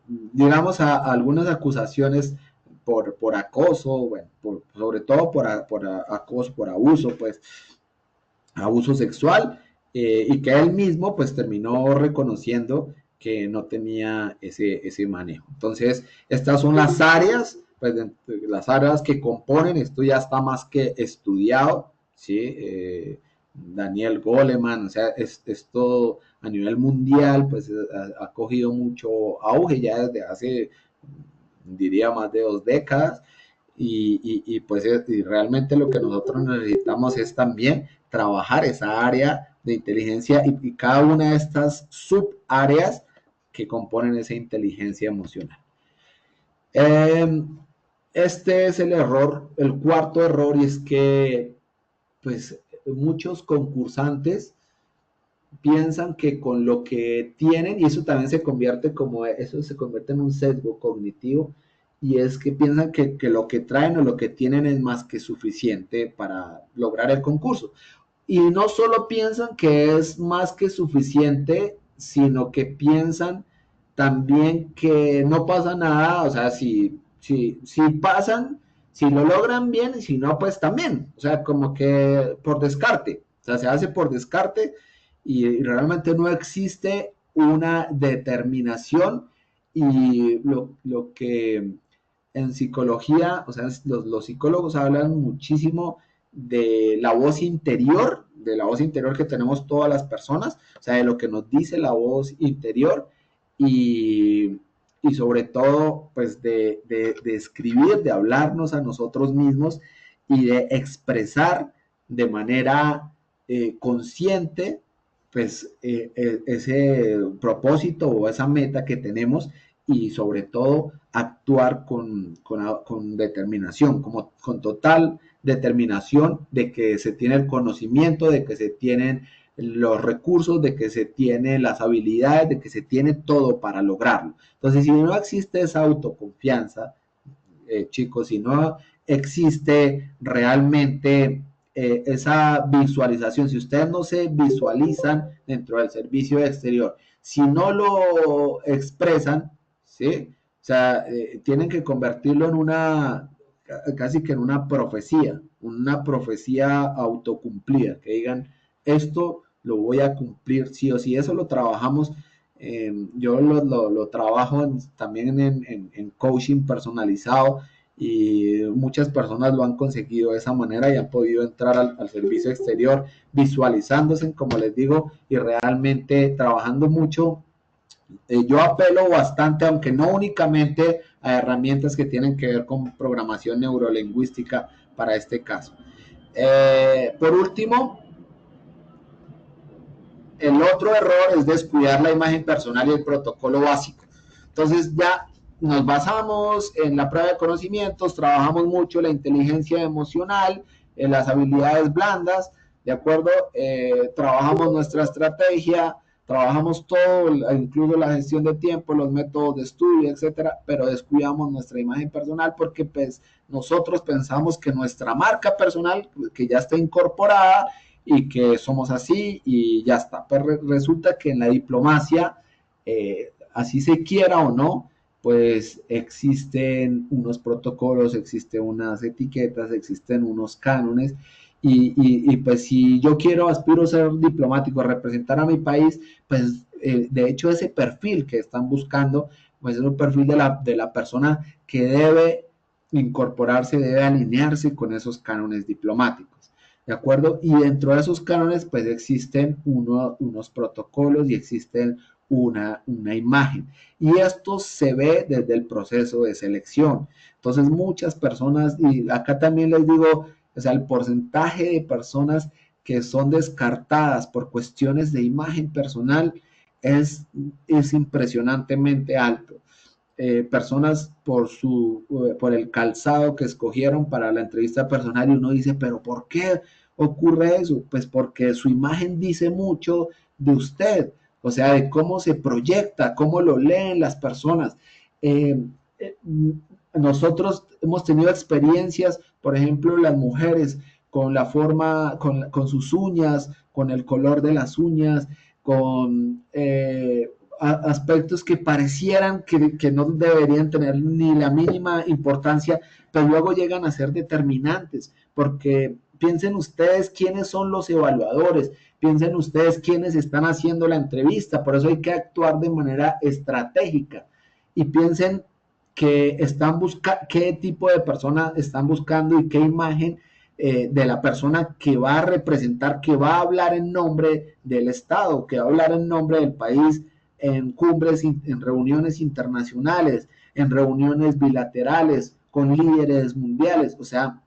digamos, a algunas acusaciones por acoso, bueno, sobre todo por acoso, por abuso, pues, abuso sexual, y que él mismo, pues, terminó reconociendo que no tenía ese manejo. Entonces, estas son las áreas, pues, las áreas que componen, esto ya está más que estudiado, ¿sí? Daniel Goleman, o sea, esto a nivel mundial, pues ha cogido mucho auge ya desde hace, diría, más de 2 décadas, y pues y realmente lo que nosotros necesitamos es también trabajar esa área de inteligencia y cada una de estas subáreas que componen esa inteligencia emocional. Este es el error, el cuarto error, y es que pues muchos concursantes piensan que con lo que tienen, y eso también eso se convierte en un sesgo cognitivo, y es que piensan que lo que traen o lo que tienen es más que suficiente para lograr el concurso. Y no solo piensan que es más que suficiente, sino que piensan también que no pasa nada, o sea, si pasan, si lo logran bien, y si no, pues también, o sea, como que por descarte, o sea, se hace por descarte, y realmente no existe una determinación, y lo que en psicología, o sea, los psicólogos hablan muchísimo de la voz interior que tenemos todas las personas, o sea, de lo que nos dice la voz interior, y, y sobre todo, pues de escribir, de hablarnos a nosotros mismos y de expresar de manera consciente, pues ese propósito o esa meta que tenemos, y sobre todo actuar con determinación, con total determinación de que se tiene el conocimiento, de que se tienen los recursos, de que se tienen las habilidades, de que se tiene todo para lograrlo. Entonces, si no existe esa autoconfianza, chicos, si no existe realmente esa visualización, si ustedes no se visualizan dentro del servicio exterior, si no lo expresan, ¿sí? O sea, tienen que convertirlo en casi que en una profecía autocumplida, que digan, esto lo voy a cumplir sí o sí. Eso lo trabajamos, yo lo trabajo también en coaching personalizado, y muchas personas lo han conseguido de esa manera y han podido entrar al servicio exterior visualizándose, como les digo, y realmente trabajando mucho. Yo apelo bastante, aunque no únicamente a herramientas que tienen que ver con programación neurolingüística para este caso. Por último, el otro error es descuidar la imagen personal y el protocolo básico. Entonces ya nos basamos en la prueba de conocimientos, trabajamos mucho la inteligencia emocional, las habilidades blandas, ¿de acuerdo? Trabajamos nuestra estrategia, trabajamos todo, incluso la gestión de tiempo, los métodos de estudio, etcétera, pero descuidamos nuestra imagen personal porque pues nosotros pensamos que nuestra marca personal, que ya está incorporada y que somos así y ya está. Pero resulta que en la diplomacia, así se quiera o no, pues existen unos protocolos, existen unas etiquetas, existen unos cánones y pues si yo quiero, aspiro a ser diplomático, a representar a mi país, pues de hecho ese perfil que están buscando, pues es un perfil de la persona que debe incorporarse, debe alinearse con esos cánones diplomáticos. ¿De acuerdo? Y dentro de esos cánones, pues existen unos protocolos y existen una imagen. Y esto se ve desde el proceso de selección. Entonces, muchas personas, y acá también les digo, o sea, el porcentaje de personas que son descartadas por cuestiones de imagen personal es impresionantemente alto. Personas por el calzado que escogieron para la entrevista personal y uno dice, pero ¿por qué ocurre eso? Pues porque su imagen dice mucho de usted, o sea, de cómo se proyecta, cómo lo leen las personas. Eh, eh, Nosotros hemos tenido experiencias, por ejemplo, las mujeres con la forma, con sus uñas, con el color de las uñas, con aspectos que parecieran que no deberían tener ni la mínima importancia, pero luego llegan a ser determinantes, porque piensen ustedes quiénes son los evaluadores, piensen ustedes quiénes están haciendo la entrevista, por eso hay que actuar de manera estratégica y piensen que están buscando, qué tipo de persona están buscando y qué imagen de la persona que va a representar, que va a hablar en nombre del Estado, que va a hablar en nombre del país en cumbres, en reuniones internacionales, en reuniones bilaterales con líderes mundiales. O sea,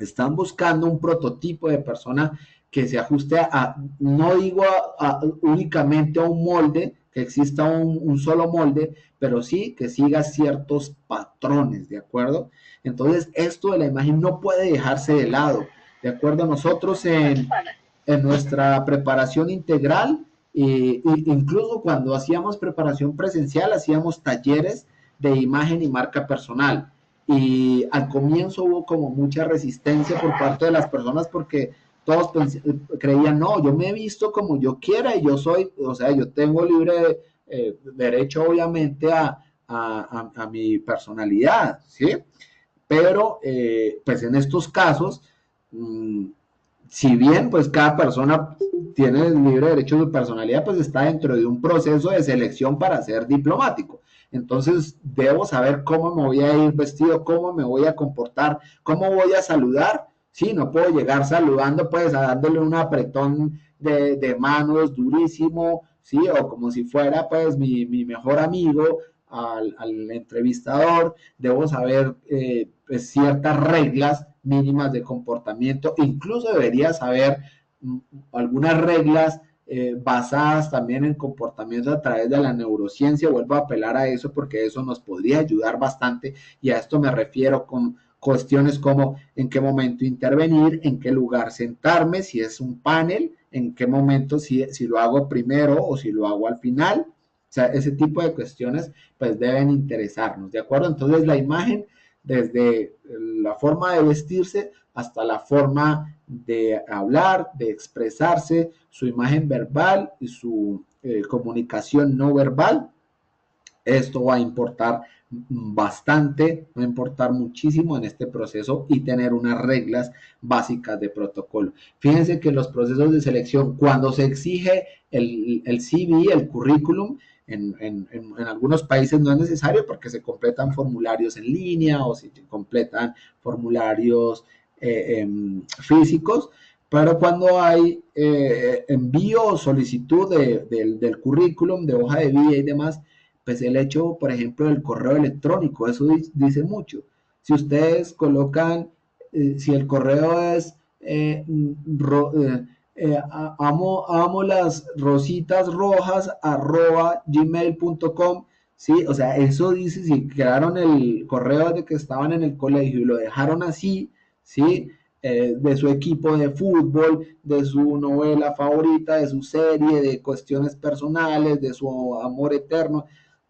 están buscando un prototipo de persona que se ajuste no digo únicamente a un molde, que exista un solo molde, pero sí que siga ciertos patrones, ¿de acuerdo? Entonces, esto de la imagen no puede dejarse de lado, ¿de acuerdo? Nosotros en nuestra preparación integral, incluso cuando hacíamos preparación presencial, hacíamos talleres de imagen y marca personal. Y al comienzo hubo como mucha resistencia por parte de las personas porque todos creían, no, yo me he visto como yo quiera y yo soy, o sea, yo tengo libre derecho obviamente a mi personalidad, ¿sí? Pero pues en estos casos, si bien pues cada persona tiene el libre derecho a su personalidad, pues está dentro de un proceso de selección para ser diplomático. Entonces debo saber cómo me voy a ir vestido, cómo me voy a comportar, cómo voy a saludar. Sí, no puedo llegar saludando pues dándole un apretón de manos durísimo, sí, o como si fuera pues mi mejor amigo al entrevistador. Debo saber pues, ciertas reglas mínimas de comportamiento, incluso debería saber algunas reglas basadas también en comportamiento a través de la neurociencia. Vuelvo a apelar a eso porque eso nos podría ayudar bastante y a esto me refiero con cuestiones como en qué momento intervenir, en qué lugar sentarme, si es un panel, en qué momento, si lo hago primero o si lo hago al final. O sea, ese tipo de cuestiones pues deben interesarnos, ¿de acuerdo? Entonces la imagen desde la forma de vestirse hasta la forma de hablar, de expresarse, su imagen verbal y su comunicación no verbal. Esto va a importar bastante, va a importar muchísimo en este proceso y tener unas reglas básicas de protocolo. Fíjense que los procesos de selección, cuando se exige el CV, el currículum, en algunos países no es necesario porque se completan formularios en línea o se completan formularios físicos, pero cuando hay envío o solicitud del currículum, de hoja de vida y demás, pues el hecho, por ejemplo, del correo electrónico, eso dice mucho. Si ustedes colocan, si el correo es amo las rositas rojas @gmail.com, Sí, o sea, eso dice, si crearon el correo de que estaban en el colegio y lo dejaron así, ¿sí? De su equipo de fútbol, de su novela favorita, de su serie, de cuestiones personales, de su amor eterno,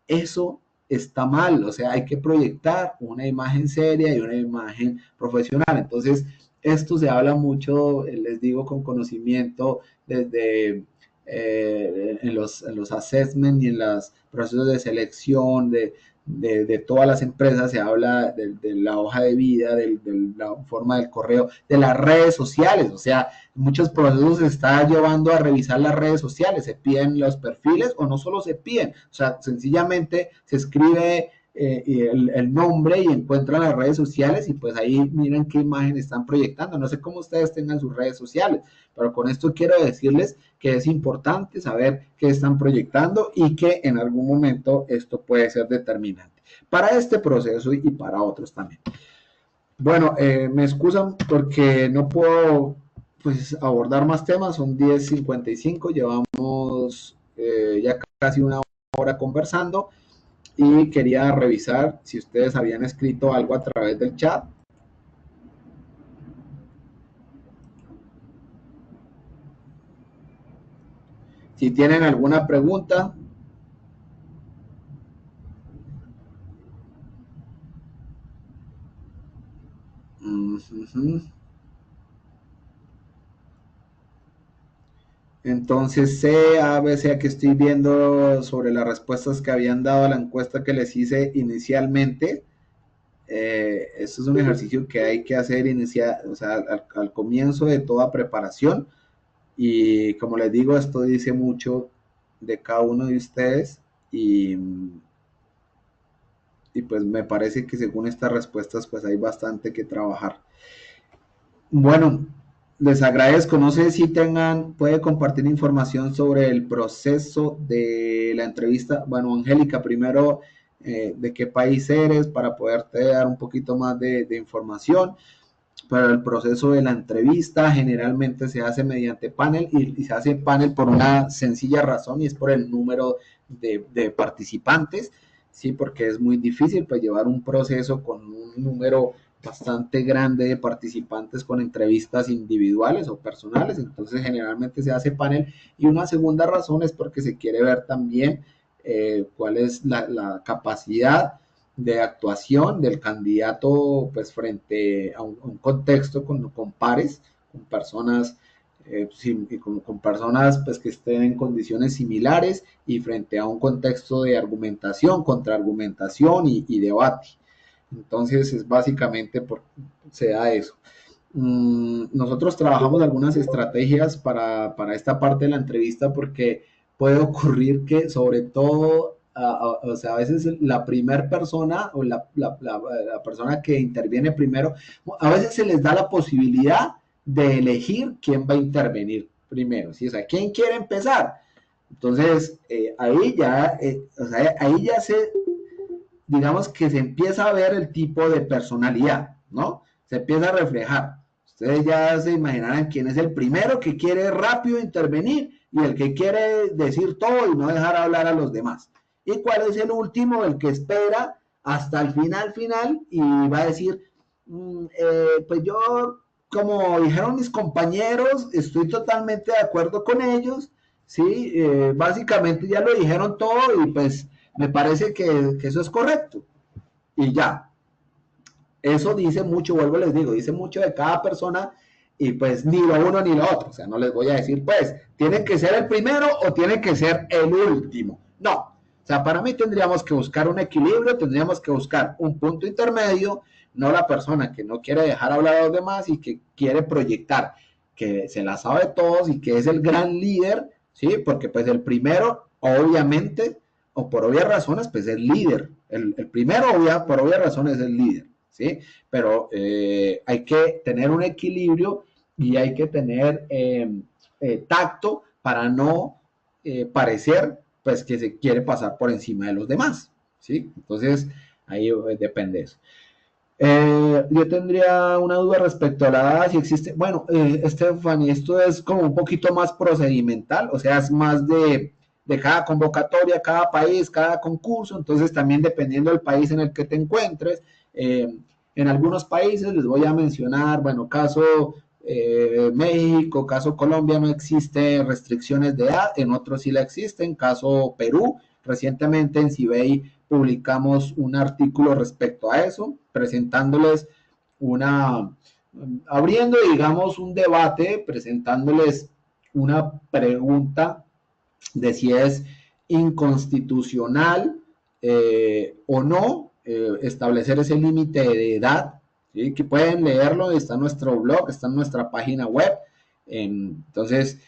eso está mal, o sea, hay que proyectar una imagen seria y una imagen profesional. Entonces, esto se habla mucho, les digo, con conocimiento desde en los assessments y en los procesos de selección de todas las empresas, se habla de la hoja de vida, de la forma del correo, de las redes sociales, o sea, muchos procesos se está llevando a revisar las redes sociales, se piden los perfiles o no solo se piden, o sea, sencillamente se escribe el nombre y encuentran las redes sociales y pues ahí miren qué imagen están proyectando. No sé cómo ustedes tengan sus redes sociales, pero con esto quiero decirles que es importante saber qué están proyectando y que en algún momento esto puede ser determinante para este proceso y para otros también. Bueno, me excusan porque no puedo pues abordar más temas, son 10:55, llevamos ya casi una hora conversando y quería revisar si ustedes habían escrito algo a través del chat. Si tienen alguna pregunta. Uh -huh. Entonces, a veces que estoy viendo sobre las respuestas que habían dado a la encuesta que les hice inicialmente. Esto es un ejercicio que hay que hacer o sea, al comienzo de toda preparación. Y como les digo, esto dice mucho de cada uno de ustedes. Y pues me parece que según estas respuestas, pues hay bastante que trabajar. Bueno, les agradezco. No sé si puede compartir información sobre el proceso de la entrevista. Bueno, Angélica, primero, de qué país eres para poderte dar un poquito más de información. Pero el proceso de la entrevista generalmente se hace mediante panel y se hace panel por una sencilla razón y es por el número de participantes, ¿sí? Porque es muy difícil pues llevar un proceso con un número bastante grande de participantes con entrevistas individuales o personales, entonces generalmente se hace panel y una segunda razón es porque se quiere ver también cuál es la capacidad de actuación del candidato pues frente a un contexto con pares, con personas con personas pues que estén en condiciones similares y frente a un contexto de argumentación, contraargumentación y debate. Entonces es básicamente se da eso. Nosotros trabajamos algunas estrategias para esta parte de la entrevista porque puede ocurrir que sobre todo, o sea, a veces la primera persona o la persona que interviene primero, a veces se les da la posibilidad de elegir quién va a intervenir primero, ¿sí? O sea, ¿quién quiere empezar? Entonces, o sea, ahí ya digamos que se empieza a ver el tipo de personalidad, ¿no? Se empieza a reflejar. Ustedes ya se imaginarán quién es el primero que quiere rápido intervenir y el que quiere decir todo y no dejar hablar a los demás. Y cuál es el último, el que espera hasta el final y va a decir, pues yo, como dijeron mis compañeros, estoy totalmente de acuerdo con ellos, ¿sí? Básicamente ya lo dijeron todo y pues me parece que eso es correcto. Y ya, eso dice mucho, vuelvo les digo, dice mucho de cada persona y pues ni lo uno ni lo otro. O sea, no les voy a decir, pues, tiene que ser el primero o tiene que ser el último. No. O sea, para mí tendríamos que buscar un equilibrio, tendríamos que buscar un punto intermedio, no la persona que no quiere dejar hablar a los demás y que quiere proyectar que se la sabe todos y que es el gran líder, ¿sí? Porque pues el primero, obviamente, o por obvias razones, pues es líder. El primero, por obvias razones, es el líder. ¿Sí? Pero hay que tener un equilibrio y hay que tener tacto para no parecer pues que se quiere pasar por encima de los demás, ¿sí? Entonces, ahí depende de eso. Yo tendría una duda respecto a la edad, si existe, bueno, Stephanie, esto es como un poquito más procedimental, o sea, es más de cada convocatoria, cada país, cada concurso. Entonces también dependiendo del país en el que te encuentres, en algunos países les voy a mencionar, bueno, caso México, caso Colombia, no existe restricciones de edad, en otros sí la existen, caso Perú, recientemente en CIBEI publicamos un artículo respecto a eso, presentándoles una, abriendo, digamos, un debate, presentándoles una pregunta de si es inconstitucional o no establecer ese límite de edad, ¿sí? Que pueden leerlo, está en nuestro blog, está en nuestra página web. Entonces,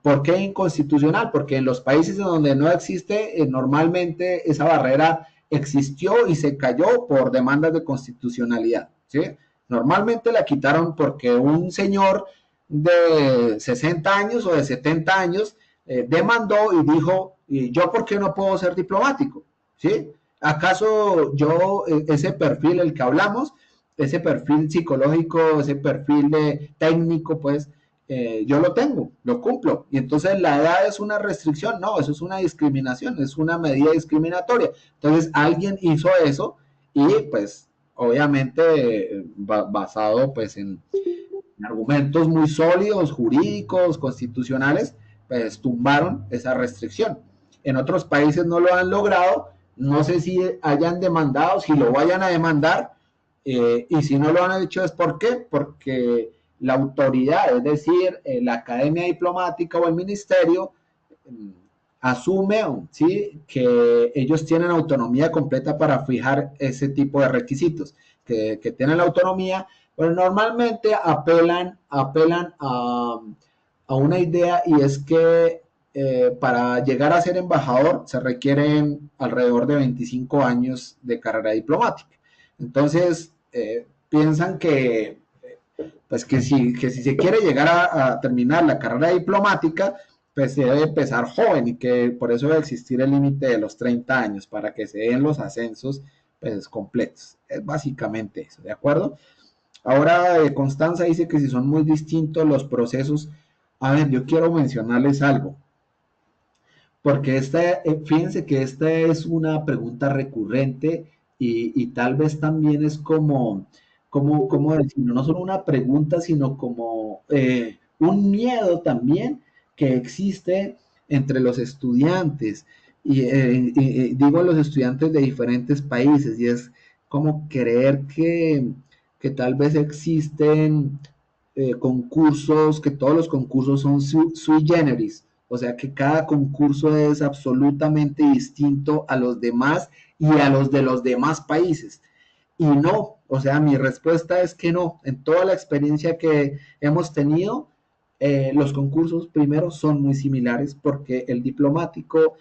¿por qué inconstitucional? Porque en los países donde no existe, normalmente esa barrera existió y se cayó por demandas de constitucionalidad, ¿sí? Normalmente la quitaron porque un señor de 60 años o de 70 años demandó y dijo, ¿yo por qué no puedo ser diplomático? ¿Sí? ¿Acaso yo, ese perfil el que hablamos, ese perfil psicológico, ese perfil de técnico, pues, yo lo tengo, lo cumplo? Y entonces la edad es una restricción, no, eso es una discriminación, es una medida discriminatoria. Entonces alguien hizo eso y pues obviamente basado pues en argumentos muy sólidos, jurídicos, constitucionales, pues tumbaron esa restricción. En otros países no lo han logrado, no sé si hayan demandado, si lo vayan a demandar, y si no lo han hecho es ¿por qué? Porque la autoridad, es decir, la academia diplomática o el ministerio, asume, ¿sí?, que ellos tienen autonomía completa para fijar ese tipo de requisitos, que tienen la autonomía, pero normalmente apelan a una idea, y es que para llegar a ser embajador se requieren alrededor de 25 años de carrera diplomática. Entonces, piensan pues que si se quiere llegar a terminar la carrera diplomática, pues se debe empezar joven, y que por eso debe existir el límite de los 30 años para que se den los ascensos pues completos. Es básicamente eso, ¿de acuerdo? Ahora Constanza dice que si son muy distintos los procesos. A ver, yo quiero mencionarles algo, porque fíjense que esta es una pregunta recurrente, y tal vez también es como decirlo, no solo una pregunta, sino como un miedo también que existe entre los estudiantes, y digo los estudiantes de diferentes países, y es como creer que tal vez existen concursos, que todos los concursos son sui generis, o sea que cada concurso es absolutamente distinto a los demás y a los de los demás países. Y no, o sea, mi respuesta es que no. En toda la experiencia que hemos tenido, los concursos primero son muy similares, porque el diplomático,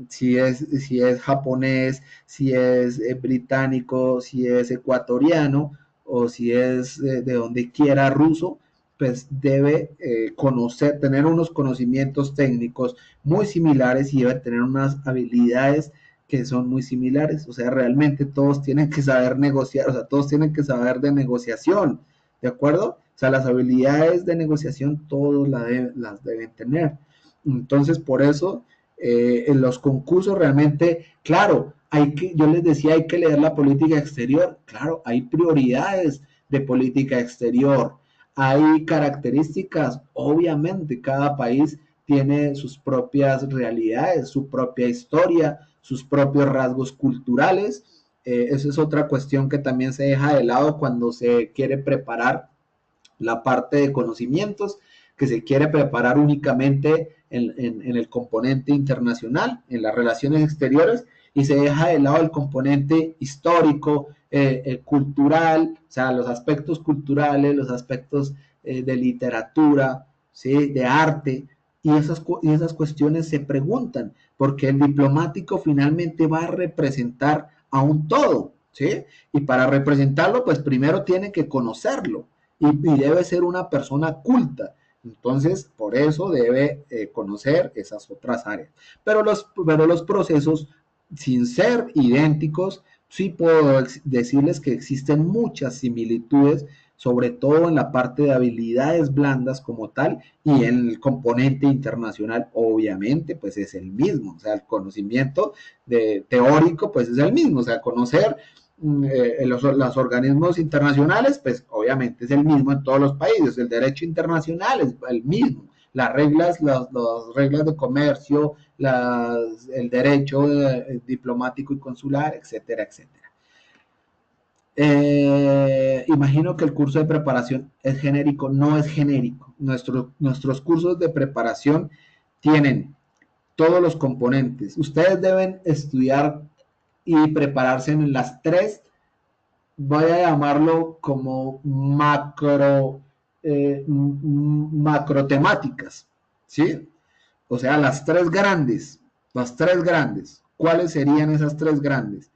si es japonés, si es británico, si es ecuatoriano, o si es de donde quiera ruso, pues debe tener unos conocimientos técnicos muy similares, y debe tener unas habilidades que son muy similares. O sea, realmente todos tienen que saber negociar, o sea, todos tienen que saber de negociación, ¿de acuerdo? O sea, las habilidades de negociación todos las deben tener. Entonces, por eso, en los concursos realmente, claro, yo les decía, hay que leer la política exterior. Claro, hay prioridades de política exterior, hay características, obviamente, cada país tiene sus propias realidades, su propia historia, sus propios rasgos culturales. Eso es otra cuestión que también se deja de lado cuando se quiere preparar la parte de conocimientos, que se quiere preparar únicamente en el componente internacional, en las relaciones exteriores, y se deja de lado el componente histórico, cultural, o sea, los aspectos culturales, los aspectos de literatura, ¿sí?, de arte, y esas cuestiones se preguntan, porque el diplomático finalmente va a representar a un todo, ¿sí? Y para representarlo, pues primero tiene que conocerlo, y debe ser una persona culta. Entonces, por eso debe conocer esas otras áreas. Pero los procesos, sin ser idénticos, sí puedo decirles que existen muchas similitudes, sobre todo en la parte de habilidades blandas como tal, y en el componente internacional, obviamente, pues es el mismo, o sea, el conocimiento teórico, pues es el mismo, o sea, conocer los organismos internacionales, pues obviamente es el mismo en todos los países, el derecho internacional es el mismo, las reglas de comercio, el derecho diplomático y consular, etcétera, etcétera. Imagino que el curso de preparación es genérico, no es genérico. Nuestros cursos de preparación tienen todos los componentes. Ustedes deben estudiar y prepararse en las tres, voy a llamarlo como macro temáticas, ¿sí? O sea, las tres grandes. ¿Cuáles serían esas tres grandes?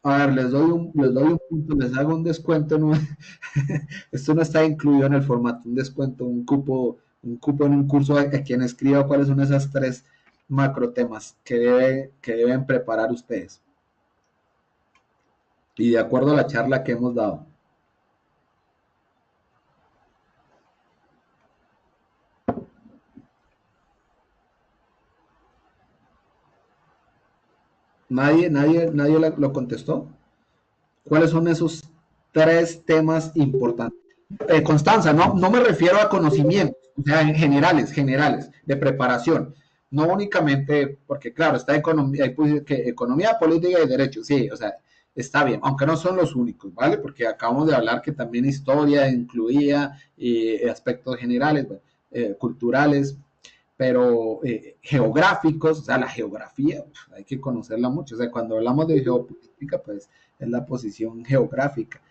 A ver, les doy un punto, les hago un descuento. No, esto no está incluido en el formato, un descuento, un cupo en un curso a quien escriba cuáles son esas tres macro temas que deben preparar ustedes. Y de acuerdo a la charla que hemos dado. Nadie lo contestó. ¿Cuáles son esos tres temas importantes? Constanza, no me refiero a conocimientos, o sea, en generales, de preparación. No únicamente, porque claro, está economía, economía, política y derecho, sí, o sea, está bien, aunque no son los únicos, ¿vale? Porque acabamos de hablar que también historia incluía aspectos generales, bueno, culturales, pero geográficos, o sea, la geografía, hay que conocerla mucho, o sea, cuando hablamos de geopolítica, pues es la posición geográfica.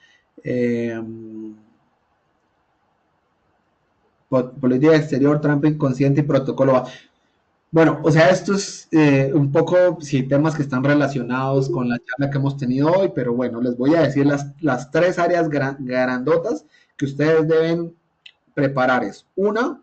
Eh, Política exterior, trampa inconsciente y protocolo. Bueno, o sea, esto es un poco, sí, temas que están relacionados con la charla que hemos tenido hoy, pero bueno, les voy a decir las tres áreas grandotas que ustedes deben preparar. Es una,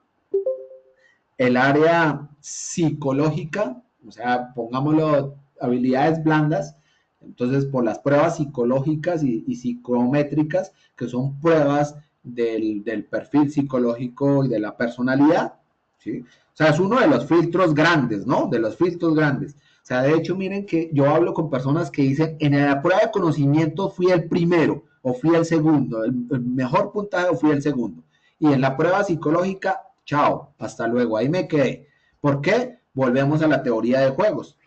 el área psicológica, o sea, pongámoslo, habilidades blandas, entonces por las pruebas psicológicas y psicométricas, que son pruebas del perfil psicológico y de la personalidad, ¿sí? O sea, es uno de los filtros grandes, ¿no? De los filtros grandes. O sea, de hecho, miren que yo hablo con personas que dicen, en la prueba de conocimiento fui el primero o fui el segundo, el mejor puntaje o fui el segundo. Y en la prueba psicológica, chao, hasta luego, ahí me quedé. ¿Por qué? Volvemos a la teoría de juegos,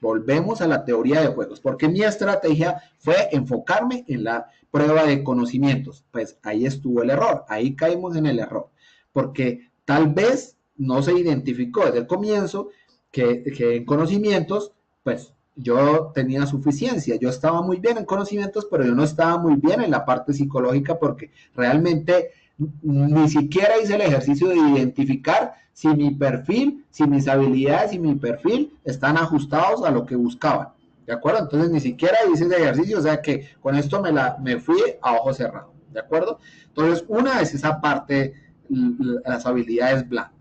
porque mi estrategia fue enfocarme en la prueba de conocimientos. Pues ahí estuvo el error, ahí caímos en el error, porque tal vez no se identificó desde el comienzo que en conocimientos, pues yo tenía suficiencia, yo estaba muy bien en conocimientos, pero yo no estaba muy bien en la parte psicológica porque realmente ni siquiera hice el ejercicio de identificar si mi perfil, si mis habilidades y mi perfil están ajustados a lo que buscaban. ¿De acuerdo? Entonces ni siquiera hice ese ejercicio, o sea que con esto me fui a ojo cerrado. ¿De acuerdo? Entonces, una es esa parte, las habilidades blandas.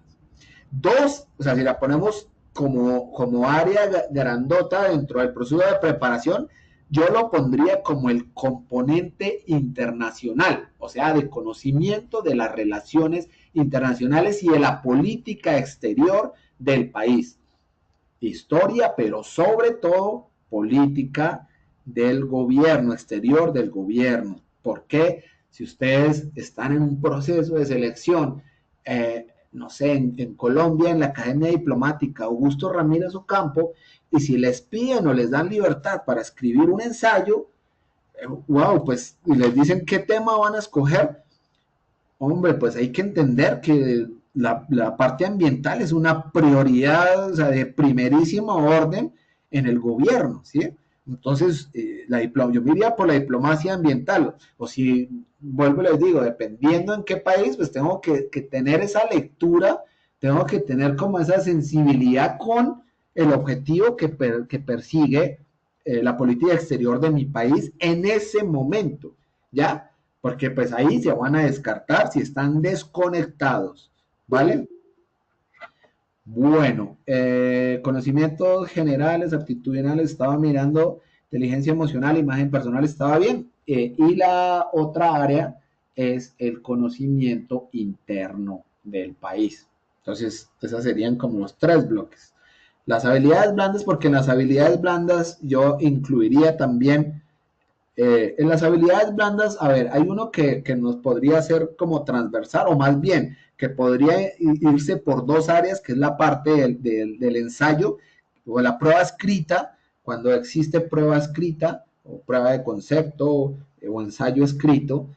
Dos, o sea, si la ponemos como área grandota dentro del proceso de preparación, yo lo pondría como el componente internacional, o sea, de conocimiento de las relaciones internacionales y de la política exterior del país. Historia, pero sobre todo política del gobierno, exterior del gobierno. ¿Por qué? Si ustedes están en un proceso de selección, no sé, en Colombia, en la Academia Diplomática Augusto Ramírez Ocampo, y si les piden o les dan libertad para escribir un ensayo, wow, pues, y les dicen qué tema van a escoger, hombre, pues hay que entender que la parte ambiental es una prioridad, o sea, de primerísimo orden en el gobierno, ¿sí? Entonces, yo me iría por la diplomacia ambiental, o si, vuelvo y les digo, dependiendo en qué país, pues tengo que tener esa lectura, tengo que tener como esa sensibilidad con el objetivo que persigue la política exterior de mi país en ese momento, ¿ya? Porque pues ahí se van a descartar si están desconectados, ¿vale? Bueno, conocimientos generales, aptitudinales, estaba mirando inteligencia emocional, imagen personal, estaba bien. Y la otra área es el conocimiento interno del país. Entonces, esas serían como los tres bloques. Las habilidades blandas, porque en las habilidades blandas yo incluiría también, en las habilidades blandas, a ver, hay uno que nos podría ser como transversal, o más bien, que podría irse por dos áreas, que es la parte del ensayo o la prueba escrita, cuando existe prueba escrita o prueba de concepto o ensayo escrito,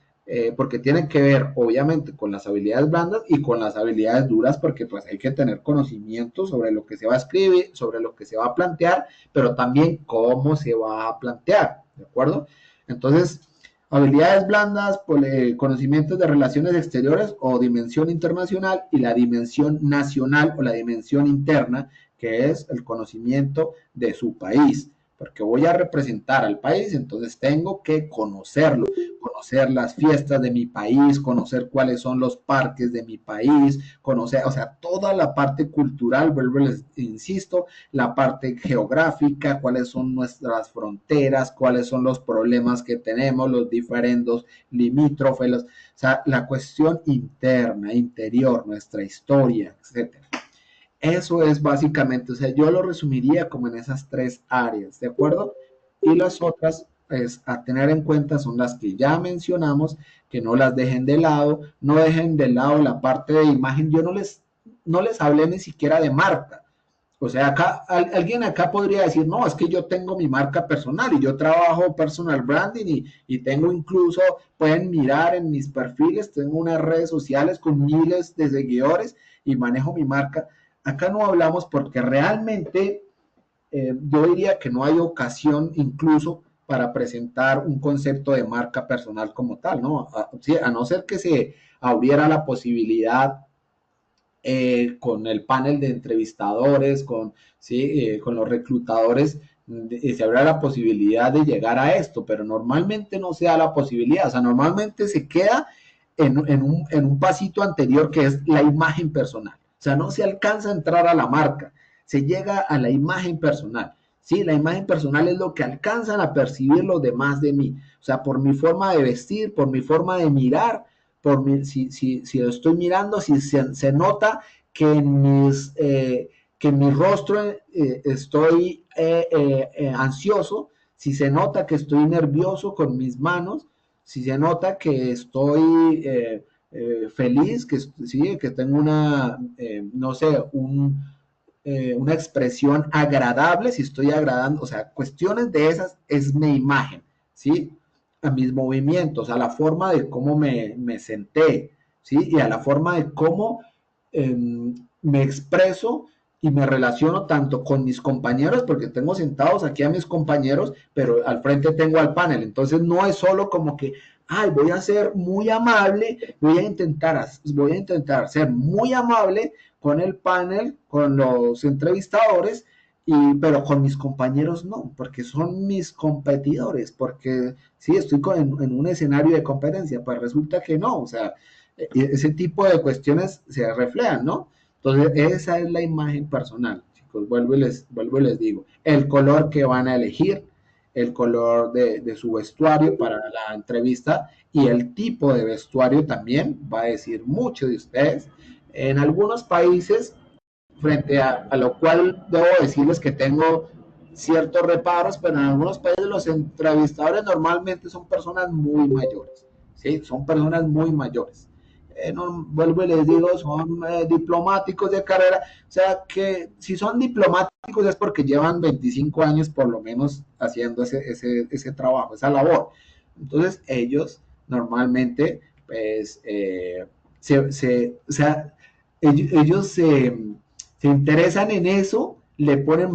porque tienen que ver obviamente con las habilidades blandas y con las habilidades duras, porque pues hay que tener conocimiento sobre lo que se va a escribir, sobre lo que se va a plantear, pero también cómo se va a plantear, ¿de acuerdo? Entonces, habilidades blandas, conocimientos de relaciones exteriores o dimensión internacional, y la dimensión nacional o la dimensión interna, que es el conocimiento de su país, porque voy a representar al país, entonces tengo que conocerlo, conocer las fiestas de mi país, conocer cuáles son los parques de mi país, conocer, o sea, toda la parte cultural, vuelvo, les insisto, la parte geográfica, cuáles son nuestras fronteras, cuáles son los problemas que tenemos, los diferendos limítrofes, o sea, la cuestión interna, interior, nuestra historia, etcétera. Eso es básicamente, o sea, yo lo resumiría como en esas tres áreas, ¿de acuerdo? Y las otras, pues, a tener en cuenta son las que ya mencionamos, que no las dejen de lado, no dejen de lado la parte de imagen, yo no les hablé ni siquiera de marca. O sea, acá, alguien acá podría decir, no, es que yo tengo mi marca personal y yo trabajo personal branding y tengo incluso, pueden mirar en mis perfiles, tengo unas redes sociales con miles de seguidores y manejo mi marca. Acá no hablamos porque realmente yo diría que no hay ocasión incluso para presentar un concepto de marca personal como tal, ¿no? Sí, a no ser que se abriera la posibilidad con el panel de entrevistadores, ¿sí? Con los reclutadores, se habrá la posibilidad de llegar a esto, pero normalmente no se da la posibilidad, o sea, normalmente se queda en un pasito anterior que es la imagen personal, o sea, no se alcanza a entrar a la marca, se llega a la imagen personal. Sí, la imagen personal es lo que alcanzan a percibir los demás de mí. O sea, por mi forma de vestir, por mi forma de mirar, si lo estoy mirando, si se nota que en mi rostro estoy ansioso, si se nota que estoy nervioso con mis manos, si se nota que estoy feliz, sí, que tengo no sé, una expresión agradable, si estoy agradando, o sea, cuestiones de esas es mi imagen, ¿sí? A mis movimientos, a la forma de cómo me senté, ¿sí? Y a la forma de cómo me expreso y me relaciono tanto con mis compañeros, porque tengo sentados aquí a mis compañeros, pero al frente tengo al panel. Entonces no es solo como que, ay, voy a ser muy amable, voy a intentar ser muy amable con el panel, con los entrevistadores, pero con mis compañeros no, porque son mis competidores, porque sí, estoy en un escenario de competencia, pues resulta que no, o sea, ese tipo de cuestiones se reflejan, ¿no? Entonces, esa es la imagen personal, chicos, vuelvo y les digo, el color que van a elegir, el color de su vestuario para la entrevista y el tipo de vestuario también va a decir mucho de ustedes. En algunos países, frente a lo cual debo decirles que tengo ciertos reparos, pero en algunos países los entrevistadores normalmente son personas muy mayores, ¿sí? Son personas muy mayores. No, vuelvo y les digo, son diplomáticos de carrera, o sea que si son diplomáticos es porque llevan 25 años por lo menos haciendo ese trabajo, esa labor. Entonces ellos normalmente, pues, o sea, ellos se interesan en eso, le ponen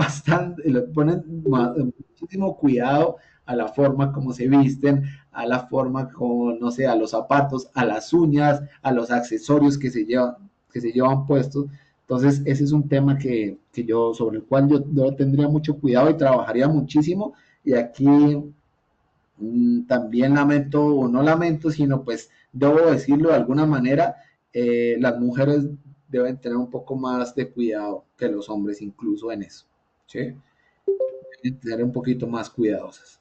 muchísimo cuidado a la forma como se visten, a la forma como, no sé, a los zapatos, a las uñas, a los accesorios que se llevan puestos. Entonces, ese es un tema sobre el cual yo tendría mucho cuidado y trabajaría muchísimo. Y aquí también lamento, o no lamento, sino pues debo decirlo de alguna manera, las mujeres deben tener un poco más de cuidado que los hombres, incluso en eso, ¿sí? Deben ser un poquito más cuidadosas.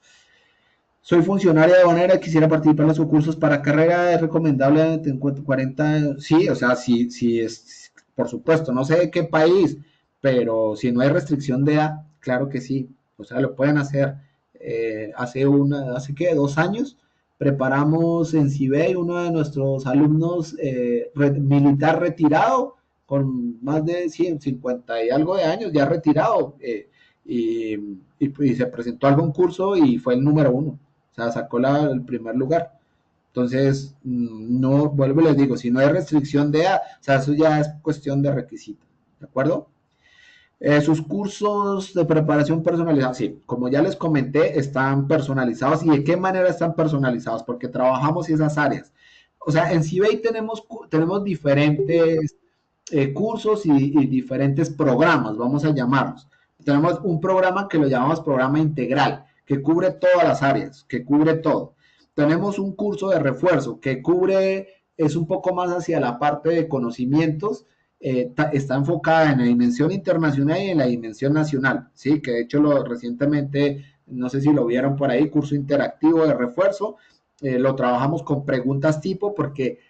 Soy funcionaria de aduanera, quisiera participar en los concursos para carrera, es recomendable, tengo 40, sí, o sea, sí, sí es, por supuesto, no sé de qué país, pero si no hay restricción de edad, claro que sí, o sea, lo pueden hacer. Hace qué, 2 años, preparamos en CIBEI uno de nuestros alumnos militar retirado, con más de 150 y algo de años, ya retirado, y se presentó al concurso y fue el número uno. O sea, sacó el primer lugar. Entonces, no, vuelvo y les digo, si no hay restricción de edad, o sea, eso ya es cuestión de requisito, ¿de acuerdo? Sus cursos de preparación personalizados, sí, como ya les comenté, están personalizados. ¿Y de qué manera están personalizados? Porque trabajamos esas áreas. O sea, en CIBEI tenemos diferentes cursos y diferentes programas, vamos a llamarlos. Tenemos un programa que lo llamamos programa integral, que cubre todas las áreas, que cubre todo. Tenemos un curso de refuerzo que cubre, es un poco más hacia la parte de conocimientos, está enfocada en la dimensión internacional y en la dimensión nacional, ¿sí? Que de hecho recientemente, no sé si lo vieron por ahí, curso interactivo de refuerzo, lo trabajamos con preguntas tipo porque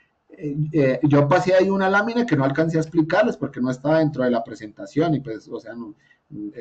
yo pasé ahí una lámina que no alcancé a explicarles porque no estaba dentro de la presentación y pues, o sea, no,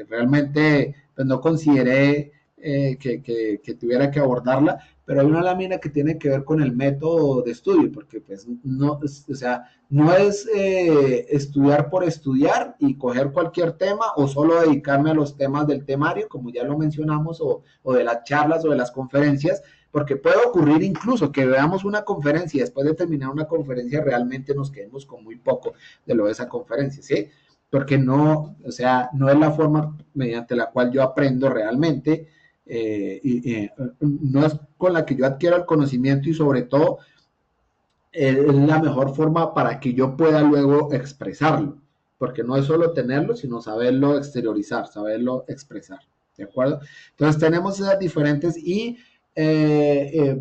realmente pues no consideré que tuviera que abordarla, pero hay una lámina que tiene que ver con el método de estudio, porque pues no, o sea, no es estudiar por estudiar y coger cualquier tema o solo dedicarme a los temas del temario, como ya lo mencionamos, o de las charlas o de las conferencias, porque puede ocurrir incluso que veamos una conferencia y después de terminar una conferencia realmente nos quedemos con muy poco de lo de esa conferencia, ¿sí? Porque no, o sea, no es la forma mediante la cual yo aprendo realmente, no es con la que yo adquiero el conocimiento y sobre todo es la mejor forma para que yo pueda luego expresarlo, porque no es solo tenerlo, sino saberlo exteriorizar, saberlo expresar, ¿de acuerdo? Entonces tenemos esas diferentes y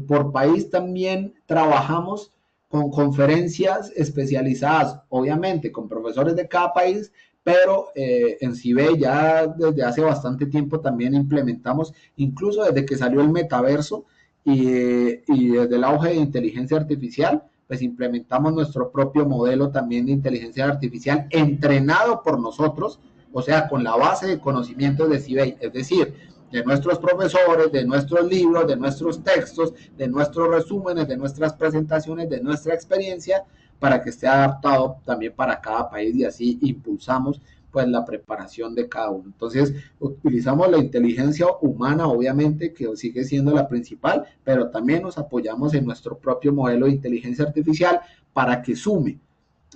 por país también trabajamos con conferencias especializadas, obviamente con profesores de cada país, pero en CIBE ya desde hace bastante tiempo también implementamos, incluso desde que salió el metaverso y desde el auge de inteligencia artificial, pues implementamos nuestro propio modelo también de inteligencia artificial entrenado por nosotros, o sea, con la base de conocimientos de CIBEI, es decir, de nuestros profesores, de nuestros libros, de nuestros textos, de nuestros resúmenes, de nuestras presentaciones, de nuestra experiencia, para que esté adaptado también para cada país y así impulsamos pues la preparación de cada uno. Entonces, utilizamos la inteligencia humana, obviamente, que sigue siendo la principal, pero también nos apoyamos en nuestro propio modelo de inteligencia artificial para que sume.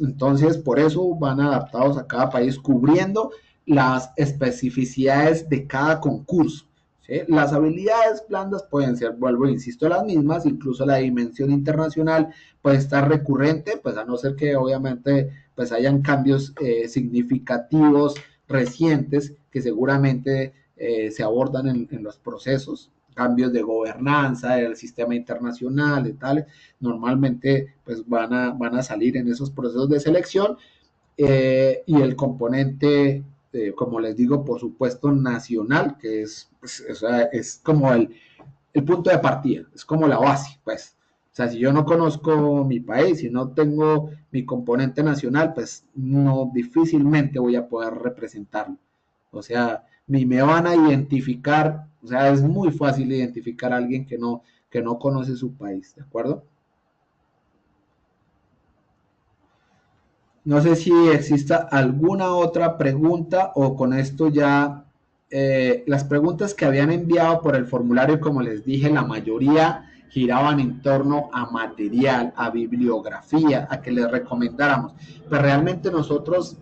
Entonces, por eso van adaptados a cada país, cubriendo las especificidades de cada concurso. ¿Sí? Las habilidades blandas pueden ser, vuelvo, insisto, las mismas, incluso la dimensión internacional puede estar recurrente, pues a no ser que obviamente pues hayan cambios significativos recientes que seguramente se abordan en los procesos, cambios de gobernanza del sistema internacional y tal, normalmente pues van a salir en esos procesos de selección, y el componente, como les digo, por supuesto, nacional, que es, pues, o sea, es como el punto de partida, es como la base, pues. O sea, si yo no conozco mi país, si no tengo mi componente nacional, pues no difícilmente voy a poder representarlo. O sea, ni me van a identificar, o sea, es muy fácil identificar a alguien que no conoce su país, ¿de acuerdo? No sé si exista alguna otra pregunta o con esto ya las preguntas que habían enviado por el formulario, como les dije, la mayoría giraban en torno a material, a bibliografía, a que les recomendáramos. Pero realmente nosotros,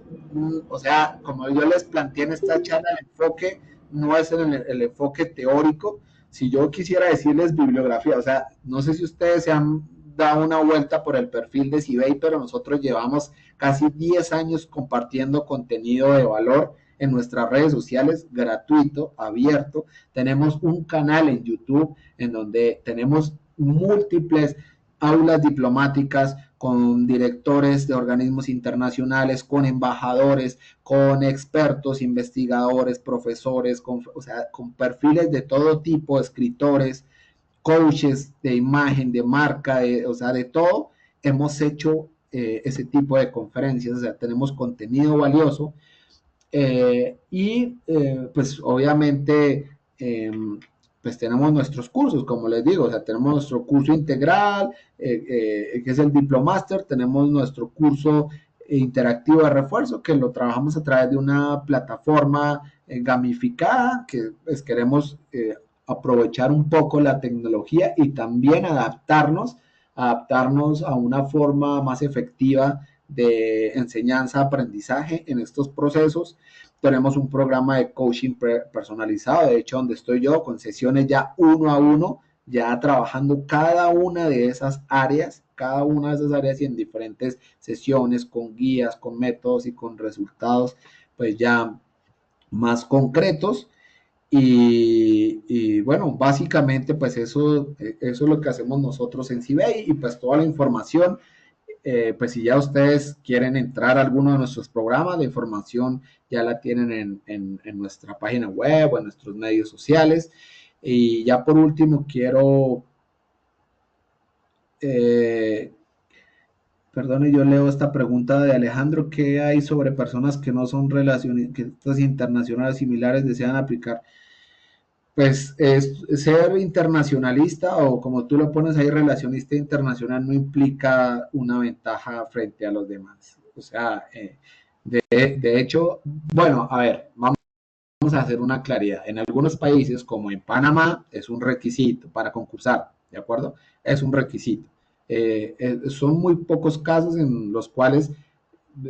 o sea, como yo les planteé en esta charla, el enfoque no es el enfoque teórico. Si yo quisiera decirles bibliografía, o sea, no sé si ustedes se han dado una vuelta por el perfil de Cibey, pero nosotros llevamos casi 10 años compartiendo contenido de valor en nuestras redes sociales, gratuito, abierto. Tenemos un canal en YouTube en donde tenemos múltiples aulas diplomáticas con directores de organismos internacionales, con embajadores, con expertos, investigadores, profesores, o sea, con perfiles de todo tipo, escritores, coaches de imagen, de marca, o sea, de todo, hemos hecho ese tipo de conferencias, o sea, tenemos contenido valioso pues obviamente pues tenemos nuestros cursos, como les digo, o sea, tenemos nuestro curso integral, que es el Diplomaster, tenemos nuestro curso interactivo de refuerzo, que lo trabajamos a través de una plataforma gamificada, que pues, queremos aprovechar un poco la tecnología y también adaptarnos a una forma más efectiva de enseñanza-aprendizaje en estos procesos. Tenemos un programa de coaching personalizado, de hecho, donde estoy yo, con sesiones ya uno a uno, ya trabajando cada una de esas áreas y en diferentes sesiones, con guías, con métodos y con resultados, pues ya más concretos. Bueno, básicamente pues eso es lo que hacemos nosotros en CBA y pues toda la información pues si ya ustedes quieren entrar a alguno de nuestros programas, la información ya la tienen en nuestra página web o en nuestros medios sociales. Y ya por último quiero, eh, perdone, yo leo esta pregunta de Alejandro, ¿qué hay sobre personas que no son relacionistas internacionales similares desean aplicar? Pues ser internacionalista o como tú lo pones ahí, relacionista internacional no implica una ventaja frente a los demás. O sea, de hecho, bueno, a ver, vamos a hacer una claridad. En algunos países, como en Panamá, es un requisito para concursar, ¿de acuerdo? Es un requisito. Son muy pocos casos en los cuales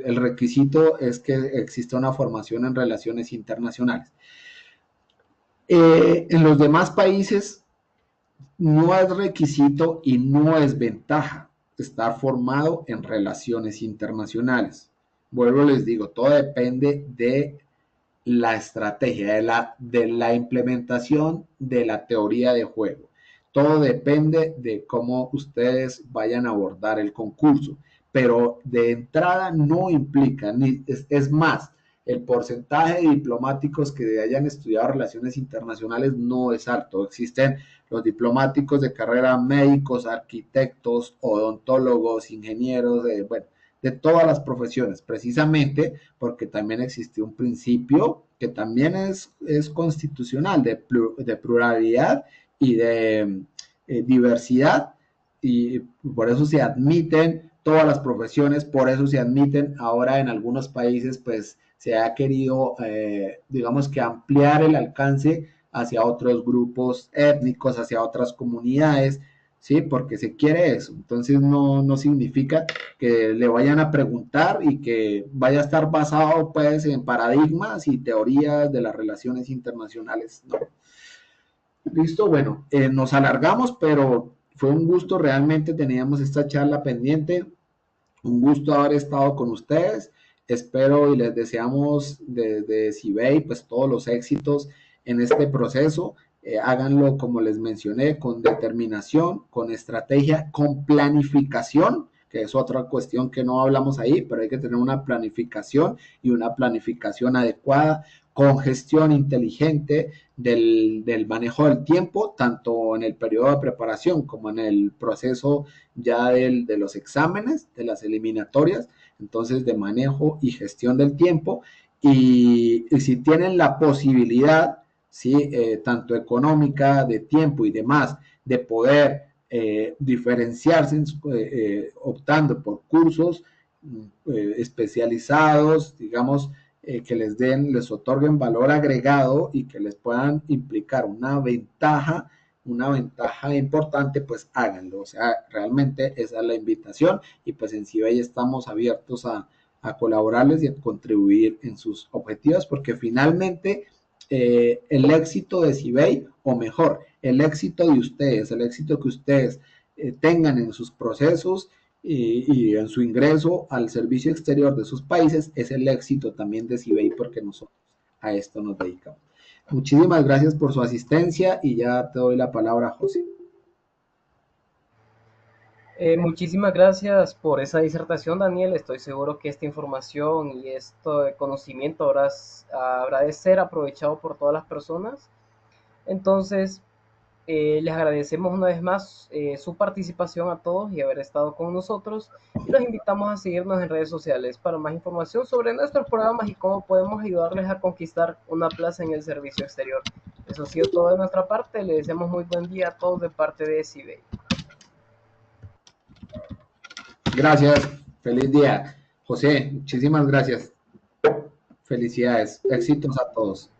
el requisito es que exista una formación en relaciones internacionales. En los demás países no es requisito y no es ventaja estar formado en relaciones internacionales. Vuelvo, les digo, todo depende de la estrategia, de la implementación de la teoría de juego. Todo depende de cómo ustedes vayan a abordar el concurso, pero de entrada no implica, ni es más, el porcentaje de diplomáticos que hayan estudiado relaciones internacionales no es alto. Existen los diplomáticos de carrera médicos, arquitectos, odontólogos, ingenieros, bueno, de todas las profesiones, precisamente porque también existe un principio que también es constitucional de pluralidad y de diversidad, y por eso se admiten todas las profesiones, por eso se admiten ahora en algunos países, pues se ha querido, digamos que ampliar el alcance hacia otros grupos étnicos, hacia otras comunidades, ¿sí? Porque se quiere eso. Entonces no significa que le vayan a preguntar y que vaya a estar basado pues en paradigmas y teorías de las relaciones internacionales. No. Listo, bueno, nos alargamos, pero fue un gusto, realmente teníamos esta charla pendiente, un gusto haber estado con ustedes, espero y les deseamos desde CIBEI pues todos los éxitos en este proceso, háganlo como les mencioné, con determinación, con estrategia, con planificación, que es otra cuestión que no hablamos ahí, pero hay que tener una planificación y una planificación adecuada, con gestión inteligente del manejo del tiempo, tanto en el periodo de preparación como en el proceso ya de los exámenes, de las eliminatorias, entonces de manejo y gestión del tiempo. Y si tienen la posibilidad, ¿sí? Tanto económica, de tiempo y demás, de poder diferenciarse optando por cursos especializados, digamos, que les otorguen valor agregado y que les puedan implicar una ventaja importante, pues háganlo. O sea, realmente esa es la invitación y pues en CIBEI estamos abiertos a colaborarles y a contribuir en sus objetivos porque finalmente el éxito de CIBEI, o mejor, el éxito de ustedes, el éxito que ustedes tengan en sus procesos y en su ingreso al servicio exterior de sus países es el éxito también de CIBEI porque nosotros a esto nos dedicamos. Muchísimas gracias por su asistencia y ya te doy la palabra, José. Muchísimas gracias por esa disertación, Daniel. Estoy seguro que esta información y este conocimiento habrá de ser aprovechado por todas las personas. Entonces, Les agradecemos una vez más su participación a todos y haber estado con nosotros y los invitamos a seguirnos en redes sociales para más información sobre nuestros programas y cómo podemos ayudarles a conquistar una plaza en el servicio exterior. Eso ha sido todo de nuestra parte. Les deseamos muy buen día a todos de parte de CIBEI. Gracias, feliz día. José, muchísimas gracias. Felicidades, éxitos a todos.